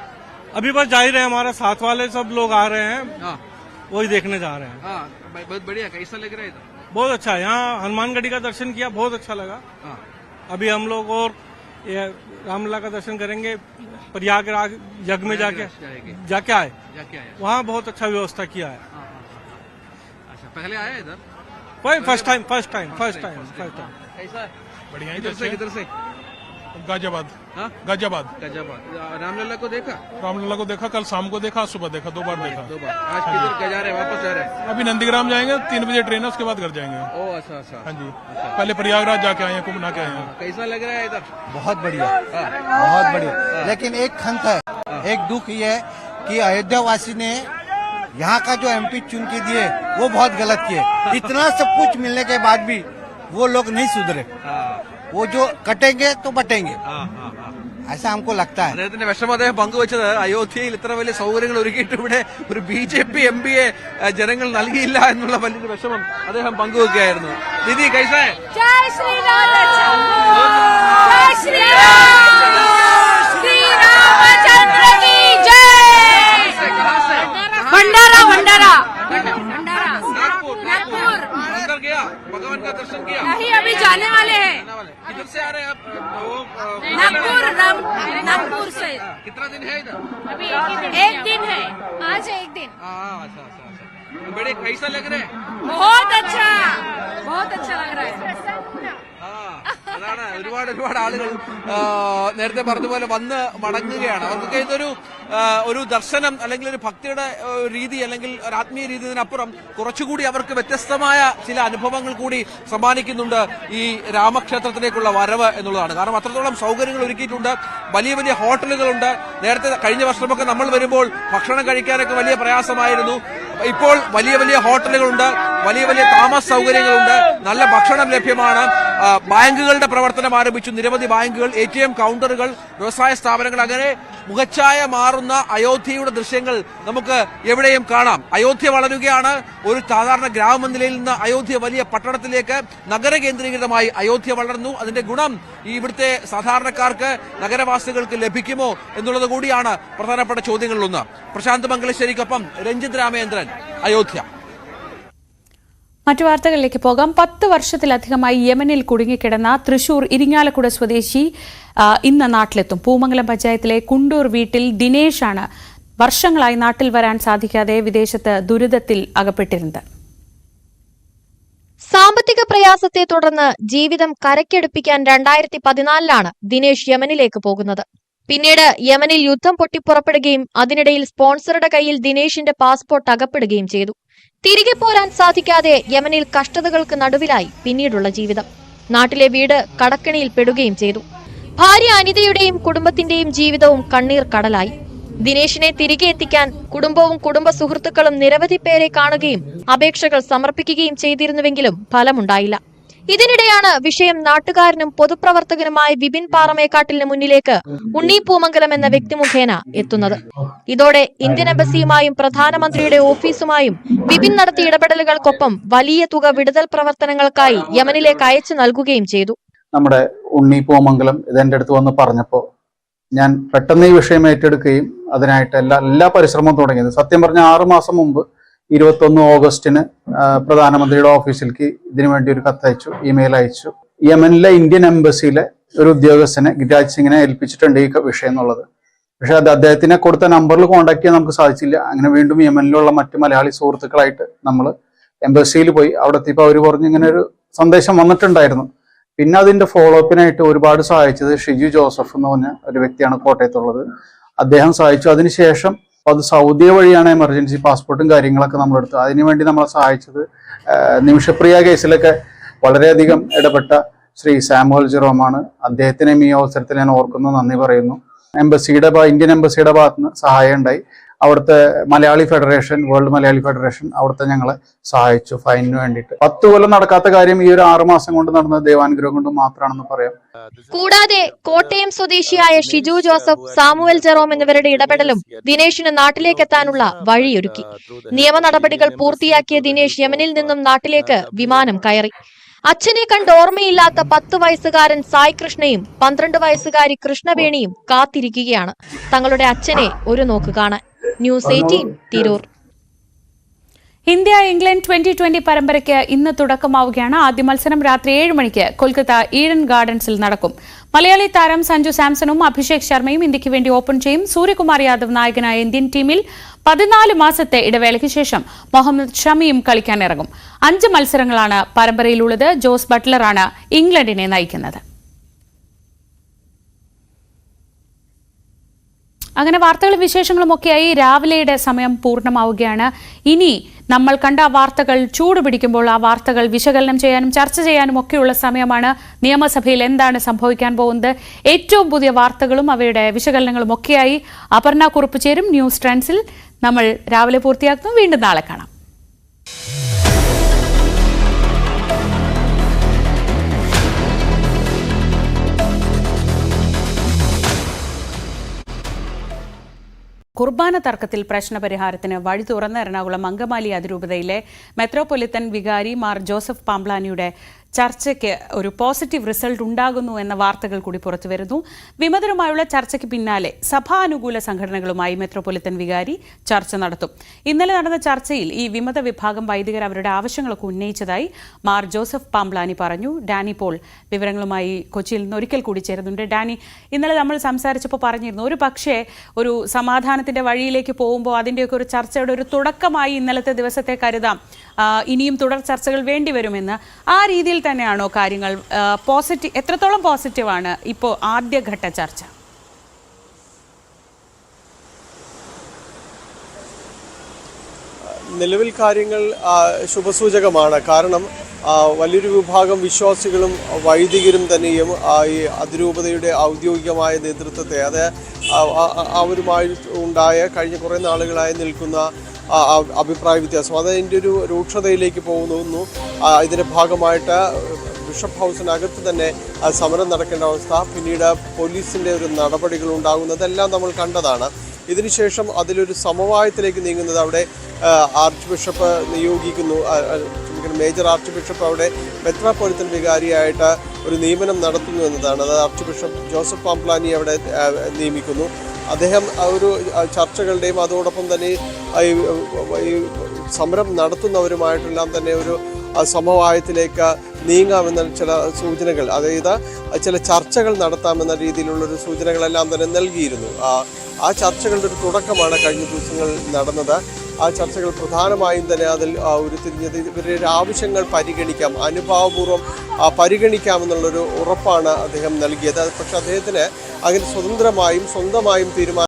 अभी बस जा ही रहे हैं, हमारे साथ वाले सब लोग आ रहे हैं, हाँ वही देखने जा रहे हैं। हाँ बहुत बढ़िया। कैसा लग रहा है इधर? बहुत अच्छा है, यहाँ हनुमानगढ़ी का दर्शन किया, बहुत अच्छा लगा। हाँ अभी हम लोग और ये रामलला का दर्शन करेंगे, प्रयागराज यज्ञ में जाके आए, वहाँ बहुत अच्छा व्यवस्था किया है। अच्छा पहले आया इधर? First time. कैसा है? बढ़िया। किधर से? गाजियाबाद। हाँ? गाजियाबाद। रामलला को देखा? रामलला को देखा, कल शाम को देखा, सुबह देखा, 2 बार देखा। 2 बार। आज किधर जा रहे हैं? वापस जा रहे हैं? अभी नंदीग्राम जाएंगे, 3 बजे ट्रेन है, उसके बाद घर जाएंगे। ओह अच्छा। हाँ जी, पहले प्रयागराज जाके आए हैं, कुंभ नहा के आए हैं। कैसा लग रहा है इधर? बहुत बढ़िया, बहुत बढ़िया। लेकिन एक खंत है, एक दुख ये है कि अयोध्या वासी ने यहाँ का जो एमपी चुन के दिए वो बहुत गलत किए। इतना सब कुछ मिलने के बाद भी वो लोग नहीं सुधरे, वो जो कटेंगे तो बटेंगे, ऐसा हमको लगता है। അദ്ദേഹത്തിന്റെ വിഷമം അദ്ദേഹം പങ്കുവച്ചത് അയോധ്യയിൽ ഇത്ര വലിയ സൗകര്യങ്ങൾ ഒരുക്കിയിട്ട് ഇവിടെ ഒരു BJP MP ജനങ്ങൾ നൽകിയില്ല എന്നുള്ള വലിയൊരു വിഷമം അദ്ദേഹം പങ്കുവെക്കുകയായിരുന്നു. ദീദി കൈസാ ഹൈ? जय श्री राम। जय श्री राम। श्री रामचंद्र की जय। भंडारा भंडारा नागपुर। अंदर गया, भगवान का दर्शन किया? नहीं, अभी जाने वाले हैं। किधर से आ रहे हैं आप? नागपुर से। कितना दिन है इधर? अभी एक दिन है, आज एक दिन। अच्छा। बड़े कैसा लग रहे हैं? बहुत अच्छा लग रहा है। അതാണ് ഒരുപാട് ആളുകൾ നേരത്തെ പറഞ്ഞതുപോലെ വന്ന് മടങ്ങുകയാണ്. അവർക്കൊക്കെ ഇതൊരു ഒരു ദർശനം അല്ലെങ്കിൽ ഒരു ഭക്തിയുടെ രീതി അല്ലെങ്കിൽ ഒരു ആത്മീയ രീതി ഇതിനപ്പുറം കുറച്ചുകൂടി അവർക്ക് വ്യത്യസ്തമായ ചില അനുഭവങ്ങൾ കൂടി സമ്മാനിക്കുന്നുണ്ട് ഈ രാമക്ഷേത്രത്തിലേക്കുള്ള വരവ് എന്നുള്ളതാണ്. കാരണം അത്രത്തോളം സൗകര്യങ്ങൾ ഒരുക്കിയിട്ടുണ്ട്, വലിയ വലിയ ഹോട്ടലുകളുണ്ട്. നേരത്തെ കഴിഞ്ഞ വർഷമൊക്കെ നമ്മൾ വരുമ്പോൾ ഭക്ഷണം കഴിക്കാനൊക്കെ വലിയ പ്രയാസമായിരുന്നു. ഇപ്പോൾ വലിയ വലിയ ഹോട്ടലുകളുണ്ട്, വലിയ വലിയ താമസ സൗകര്യങ്ങളുണ്ട്, നല്ല ഭക്ഷണം ലഭ്യമാണ്. ബാങ്കുകളുടെ പ്രവർത്തനം ആരംഭിച്ചു, നിരവധി ബാങ്കുകൾ, ATM കൗണ്ടറുകൾ, വ്യവസായ സ്ഥാപനങ്ങൾ, അങ്ങനെ മുഖച്ഛായ മാറുന്ന അയോധ്യയുടെ ദൃശ്യങ്ങൾ നമുക്ക് എവിടെയും കാണാം. അയോധ്യ വളരുകയാണ്. ഒരു സാധാരണ ഗ്രാമനിലയിൽ നിന്ന് അയോധ്യ വലിയ പട്ടണത്തിലേക്ക് നഗര കേന്ദ്രീകൃതമായി അയോധ്യ വളർന്നു. അതിന്റെ ഗുണം ഈ ഇവിടുത്തെ സാധാരണക്കാർക്ക്, നഗരവാസികൾക്ക് ലഭിക്കുമോ എന്നുള്ളത് കൂടിയാണ് പ്രധാനപ്പെട്ട ചോദ്യങ്ങളിലൊന്ന്. പ്രശാന്ത് മംഗലശ്ശേരിക്കൊപ്പം രഞ്ജിത് രാമേന്ദ്രൻ, അയോധ്യ. മറ്റു വാർത്തകളിലേക്ക് പോകാം. 10 വർഷത്തിലധികമായി യമനിൽ കുടുങ്ങിക്കിടന്ന തൃശൂർ ഇരിങ്ങാലക്കുട സ്വദേശി ഇന്ന് നാട്ടിലെത്തും. പൂമംഗലം പഞ്ചായത്തിലെ കുണ്ടൂർ വീട്ടിൽ ദിനേശാണ് വർഷങ്ങളായി നാട്ടിൽ വരാൻ സാധിക്കാതെ വിദേശത്ത് ദുരിതത്തിൽ അകപ്പെട്ടിരുന്നത്. സാമ്പത്തിക പ്രയാസത്തെ തുടർന്ന് ജീവിതം കരയ്ക്കടുപ്പിക്കാൻ 2014 ദിനേശ് യമനിലേക്ക് പോകുന്നത്. പിന്നീട് യമനിൽ യുദ്ധം പൊട്ടിപ്പുറപ്പെടുകയും അതിനിടയിൽ സ്പോൺസറുടെ കയ്യിൽ ദിനേശിന്റെ പാസ്പോർട്ട് അകപ്പെടുകയും ചെയ്തു. തിരികെ പോരാൻ സാധിക്കാതെ യമനിൽ കഷ്ടതകൾക്ക് നടുവിലായി പിന്നീടുള്ള ജീവിതം. നാട്ടിലെ വീട് കടക്കിണിയിൽ പെടുകയും ചെയ്തു. ഭാര്യ അനിതയുടെയും കുടുംബത്തിന്റെയും ജീവിതവും കണ്ണീർ കടലായി. ദിനേശിനെ തിരികെ എത്തിക്കാൻ കുടുംബവും കുടുംബ സുഹൃത്തുക്കളും നിരവധി പേരെ കാണുകയും അപേക്ഷകൾ സമർപ്പിക്കുകയും ചെയ്തിരുന്നുവെങ്കിലും ഫലമുണ്ടായില്ല. ഇതിനിടെയാണ് വിഷയം നാട്ടുകാരനും പൊതുപ്രവർത്തകനുമായ വിപിൻ പാറമേക്കാട്ടിലിന് മുന്നിലേക്ക് ഉണ്ണി പൂമംഗലം എന്ന വ്യക്തി മുഖേന എത്തുന്നത്. ഇതോടെ ഇന്ത്യൻ എംബസിയുമായും പ്രധാനമന്ത്രിയുടെ ഓഫീസുമായും വിപിൻ നടത്തിയ ഇടപെടലുകൾക്കൊപ്പം വലിയ തുക വിടുതൽ പ്രവർത്തനങ്ങൾക്കായി യമനിലേക്ക് അയച്ചു നൽകുകയും ചെയ്തു. നമ്മുടെ ഉണ്ണി പൂമംഗലം ഇതെന്റെ അടുത്ത് വന്ന് പറഞ്ഞപ്പോൾ ഞാൻ പെട്ടെന്ന് ഈ വിഷയം ഏറ്റെടുക്കുകയും അതിനായിട്ട് എല്ലാ പരിശ്രമവും തുടങ്ങിയത്. സത്യം പറഞ്ഞ 6 മാസം മുമ്പ് 21 ഓഗസ്റ്റിന് പ്രധാനമന്ത്രിയുടെ ഓഫീസിലേക്ക് ഇതിനുവേണ്ടി ഒരു കത്തയച്ചു, ഇമെയിൽ അയച്ചു. യമനിലെ ഇന്ത്യൻ എംബസിയിലെ ഒരു ഉദ്യോഗസ്ഥനെ, ഗിരിരാജ് സിംഗിനെ ഏൽപ്പിച്ചിട്ടുണ്ട് ഈ വിഷയം എന്നുള്ളത്. പക്ഷെ അത് അദ്ദേഹത്തിനെ കൊടുത്ത നമ്പറിൽ കോൺടാക്ട് ചെയ്യാൻ നമുക്ക് സാധിച്ചില്ല. അങ്ങനെ വീണ്ടും യമനിലുള്ള മറ്റു മലയാളി സുഹൃത്തുക്കളായിട്ട് നമ്മൾ എംബസിയിൽ പോയി. അവിടെ എത്തിയപ്പോൾ അവർ പറഞ്ഞു ഇങ്ങനെ ഒരു സന്ദേശം വന്നിട്ടുണ്ടായിരുന്നു. പിന്നെ അതിന്റെ ഫോളോ അപ്പിനായിട്ട് ഒരുപാട് സഹായിച്ചത് ഷിജു ജോസഫ് എന്ന് പറഞ്ഞ ഒരു വ്യക്തിയാണ് കോട്ടയത്തുള്ളത്. അദ്ദേഹം സഹായിച്ചു. അതിനുശേഷം അത് സൗദി വഴിയാണ് എമർജൻസി പാസ്പോർട്ടും കാര്യങ്ങളൊക്കെ നമ്മളെടുത്തു. അതിനുവേണ്ടി നമ്മളെ സഹായിച്ചത് നിമിഷപ്രിയ കേസിലൊക്കെ വളരെയധികം ഇടപെട്ട ശ്രീ സാമുവൽ ജെറോമാണ്. അദ്ദേഹത്തിനെയും ഈ അവസരത്തിൽ ഞാൻ ഓർക്കുന്നു, നന്ദി പറയുന്നു. ഇന്ത്യൻ എംബസിയുടെ ഭാഗത്തുനിന്ന് സഹായം ഉണ്ടായി. അവിടുത്തെ Malayali federation, world Malayali federation അവിടുത്തെ ഞങ്ങളെ സഹായിച്ചു ഫൈനിന് വേണ്ടിയിട്ട്. 10 കൊല്ലം നടക്കാത്ത കാര്യം ഈ ഒരു 6 മാസം കൊണ്ട് നടന്ന ദൈവാനുഗ്രഹം കൊണ്ട് മാത്രമാണെന്ന് പറയാം. കൂടാതെ കോട്ടയം സ്വദേശിയായ ഷിജു ജോസഫ്, സാമുവൽ ജെറോം എന്നിവരുടെ ഇടപെടലും ദിനേശിന് നാട്ടിലേക്ക് എത്താനുള്ള വഴിയൊരുക്കി. നിയമ നടപടികൾ പൂർത്തിയാക്കിയ ദിനേശ് യമനിൽ നിന്നും നാട്ടിലേക്ക് വിമാനം കയറി. അച്ഛനെ കണ്ട് ഓർമ്മയില്ലാത്ത 10 വയസ്സുകാരൻ സായ് കൃഷ്ണയും 12 വയസ്സുകാരി കൃഷ്ണവേണിയും കാത്തിരിക്കുകയാണ് തങ്ങളുടെ അച്ഛനെ ഒരു നോക്ക് കാണാൻ. ന്യൂസ് 18 തിരൂർ. ഇന്ത്യ ഇംഗ്ലണ്ട് 2020 പരമ്പരയ്ക്ക് ഇന്ന് തുടക്കമാവുകയാണ്. ആദ്യ മത്സരം രാത്രി 7 മണിക്ക് കൊൽക്കത്ത ഈഡൻ ഗാർഡൻസിൽ നടക്കും. മലയാളി താരം സഞ്ജു സാംസണും അഭിഷേക് ശർമ്മയും ഇന്ത്യക്ക് വേണ്ടി ഓപ്പൺ ചെയ്യും. സൂര്യകുമാർ യാദവ് നായകനായ ഇന്ത്യൻ ടീമിൽ 14 മാസത്തെ ഇടവേളയ്ക്ക് ശേഷം മുഹമ്മദ് ഷമിയും കളിക്കാനിറങ്ങും. 5 മത്സരങ്ങളാണ് പരമ്പരയിലുള്ളത്. ജോസ് ബട്ട്ലറാണ് ഇംഗ്ലണ്ടിനെ നയിക്കുന്നത്. അങ്ങനെ വാർത്തകളും വിശേഷങ്ങളും ഒക്കെയായി രാവിലെയുടെ സമയം പൂർണ്ണമാവുകയാണ്. ഇനി നമ്മൾ കണ്ട വാർത്തകൾ ചൂടുപിടിക്കുമ്പോൾ ആ വാർത്തകൾ വിശകലനം ചെയ്യാനും ചർച്ച ചെയ്യാനും ഒക്കെയുള്ള സമയമാണ്. നിയമസഭയിൽ എന്താണ് സംഭവിക്കാൻ പോകുന്നത്, ഏറ്റവും പുതിയ വാർത്തകളും അവയുടെ വിശകലനങ്ങളും ഒക്കെയായി അപർണ കുറുപ്പ് ചേരും. ന്യൂസ് ട്രെൻഡ്സിൽ നമ്മൾ രാവിലെ പൂർത്തിയാക്കുന്നു. വീണ്ടും നാളെ കാണാം. കുർബാന തർക്കത്തിൽ പ്രശ്നപരിഹാരത്തിന് വഴി തുറന്ന എറണാകുളം അങ്കമാലി അതിരൂപതയിലെ മെത്രോപൊലിത്തൻ വികാരി മാർ ജോസഫ് പാംപ്ലാനിയുടെ ചർച്ചയ്ക്ക് ഒരു പോസിറ്റീവ് റിസൾട്ട് ഉണ്ടാകുന്നു എന്ന വാർത്തകൾ കൂടി പുറത്തുവരുന്നു. വിമതരുമായുള്ള ചർച്ചയ്ക്ക് പിന്നാലെ സഭാനുകൂല സംഘടനകളുമായി മെത്രോപൊലിത്തൻ വികാരി ചർച്ച നടത്തും. ഇന്നലെ നടന്ന ചർച്ചയിൽ ഈ വിമത വിഭാഗം വൈദികർ അവരുടെ ആവശ്യങ്ങളൊക്കെ ഉന്നയിച്ചതായി മാർ ജോസഫ് പാംപ്ലാനി പറഞ്ഞു. ഡാനി പോൾ വിവരങ്ങളുമായി കൊച്ചിയിൽ നിന്ന് ഒരിക്കൽ കൂടി ചേരുന്നുണ്ട്. ഡാനി, ഇന്നലെ നമ്മൾ സംസാരിച്ചപ്പോൾ പറഞ്ഞിരുന്നു ഒരു പക്ഷേ ഒരു സമാധാനത്തിന്റെ വഴിയിലേക്ക് പോകുമ്പോൾ അതിൻ്റെയൊക്കെ ഒരു ചർച്ചയുടെ ഒരു തുടക്കമായി ഇന്നലത്തെ ദിവസത്തെ കരുതാം. ഇനിയും തുടർ ചർച്ചകൾ വേണ്ടിവരുമെന്ന്. ആ രീതിയിൽ തന്നെയാണോ കാര്യങ്ങൾ? എത്രത്തോളം പോസിറ്റീവാണ് ഇപ്പോൾ ആദ്യഘട്ട ചർച്ച? നിലവിൽ കാര്യങ്ങൾ ശുഭസൂചകമാണ്. കാരണം വലിയൊരു വിഭാഗം വിശ്വാസികളും വൈദികരും തന്നെയും ഈ അതിരൂപതയുടെ ഔദ്യോഗികമായ നേതൃത്വത്തെ അവരുമായി ഉണ്ടായ കഴിഞ്ഞ കുറേ നാളുകളായി നിൽക്കുന്ന അഭിപ്രായ വ്യത്യാസം അതിൻ്റെ ഒരു രൂക്ഷതയിലേക്ക് പോകുന്നു. ഇതിൻ്റെ ഭാഗമായിട്ട് ബിഷപ്പ് ഹൗസിനകത്ത് തന്നെ സമരം നടക്കേണ്ട അവസ്ഥ, പിന്നീട് പോലീസിൻ്റെ ഒരു നടപടികൾ ഉണ്ടാകുന്നതെല്ലാം നമ്മൾ കണ്ടതാണ്. ഇതിനുശേഷം അതിലൊരു സമവായത്തിലേക്ക് നീങ്ങുന്നത് അവിടെ ആർച്ച് ബിഷപ്പ് നിയോഗിക്കുന്നു. മേജർ ആർച്ച് ബിഷപ്പ് അവിടെ മെത്രോപൊലിത്തൻ വികാരിയായിട്ട് ഒരു നിയമനം നടത്തുന്നു എന്നതാണ്. അത് ആർച്ച് ബിഷപ്പ് ജോസഫ് പാംപ്ലാനി അവിടെ നിയമിക്കുന്നു. അദ്ദേഹം ഒരു ചർച്ചകളുടെയും അതോടൊപ്പം തന്നെ ഈ സമരം നടത്തുന്നവരുമായിട്ടെല്ലാം തന്നെ ഒരു സമവായത്തിലേക്ക് നീങ്ങാമെന്ന ചില സൂചനകൾ, അതായത് ചില ചർച്ചകൾ നടത്താമെന്ന രീതിയിലുള്ളൊരു സൂചനകളെല്ലാം തന്നെ നൽകിയിരുന്നു. ആ ചർച്ചകളുടെ ഒരു തുടക്കമാണ് കഴിഞ്ഞ ദിവസങ്ങൾ നടന്നത്. ആ ചർച്ചകൾ പ്രധാനമായും തന്നെ അതിൽ ഉരുത്തിരിഞ്ഞത് ഇവരുടെ ആവശ്യങ്ങൾ പരിഗണിക്കാം, അനുഭാവപൂർവ്വം പരിഗണിക്കാമെന്നുള്ളൊരു ഉറപ്പാണ് അദ്ദേഹം നൽകിയത്. പക്ഷെ അദ്ദേഹത്തിന് അങ്ങനെ സ്വതന്ത്രമായും സ്വന്തമായും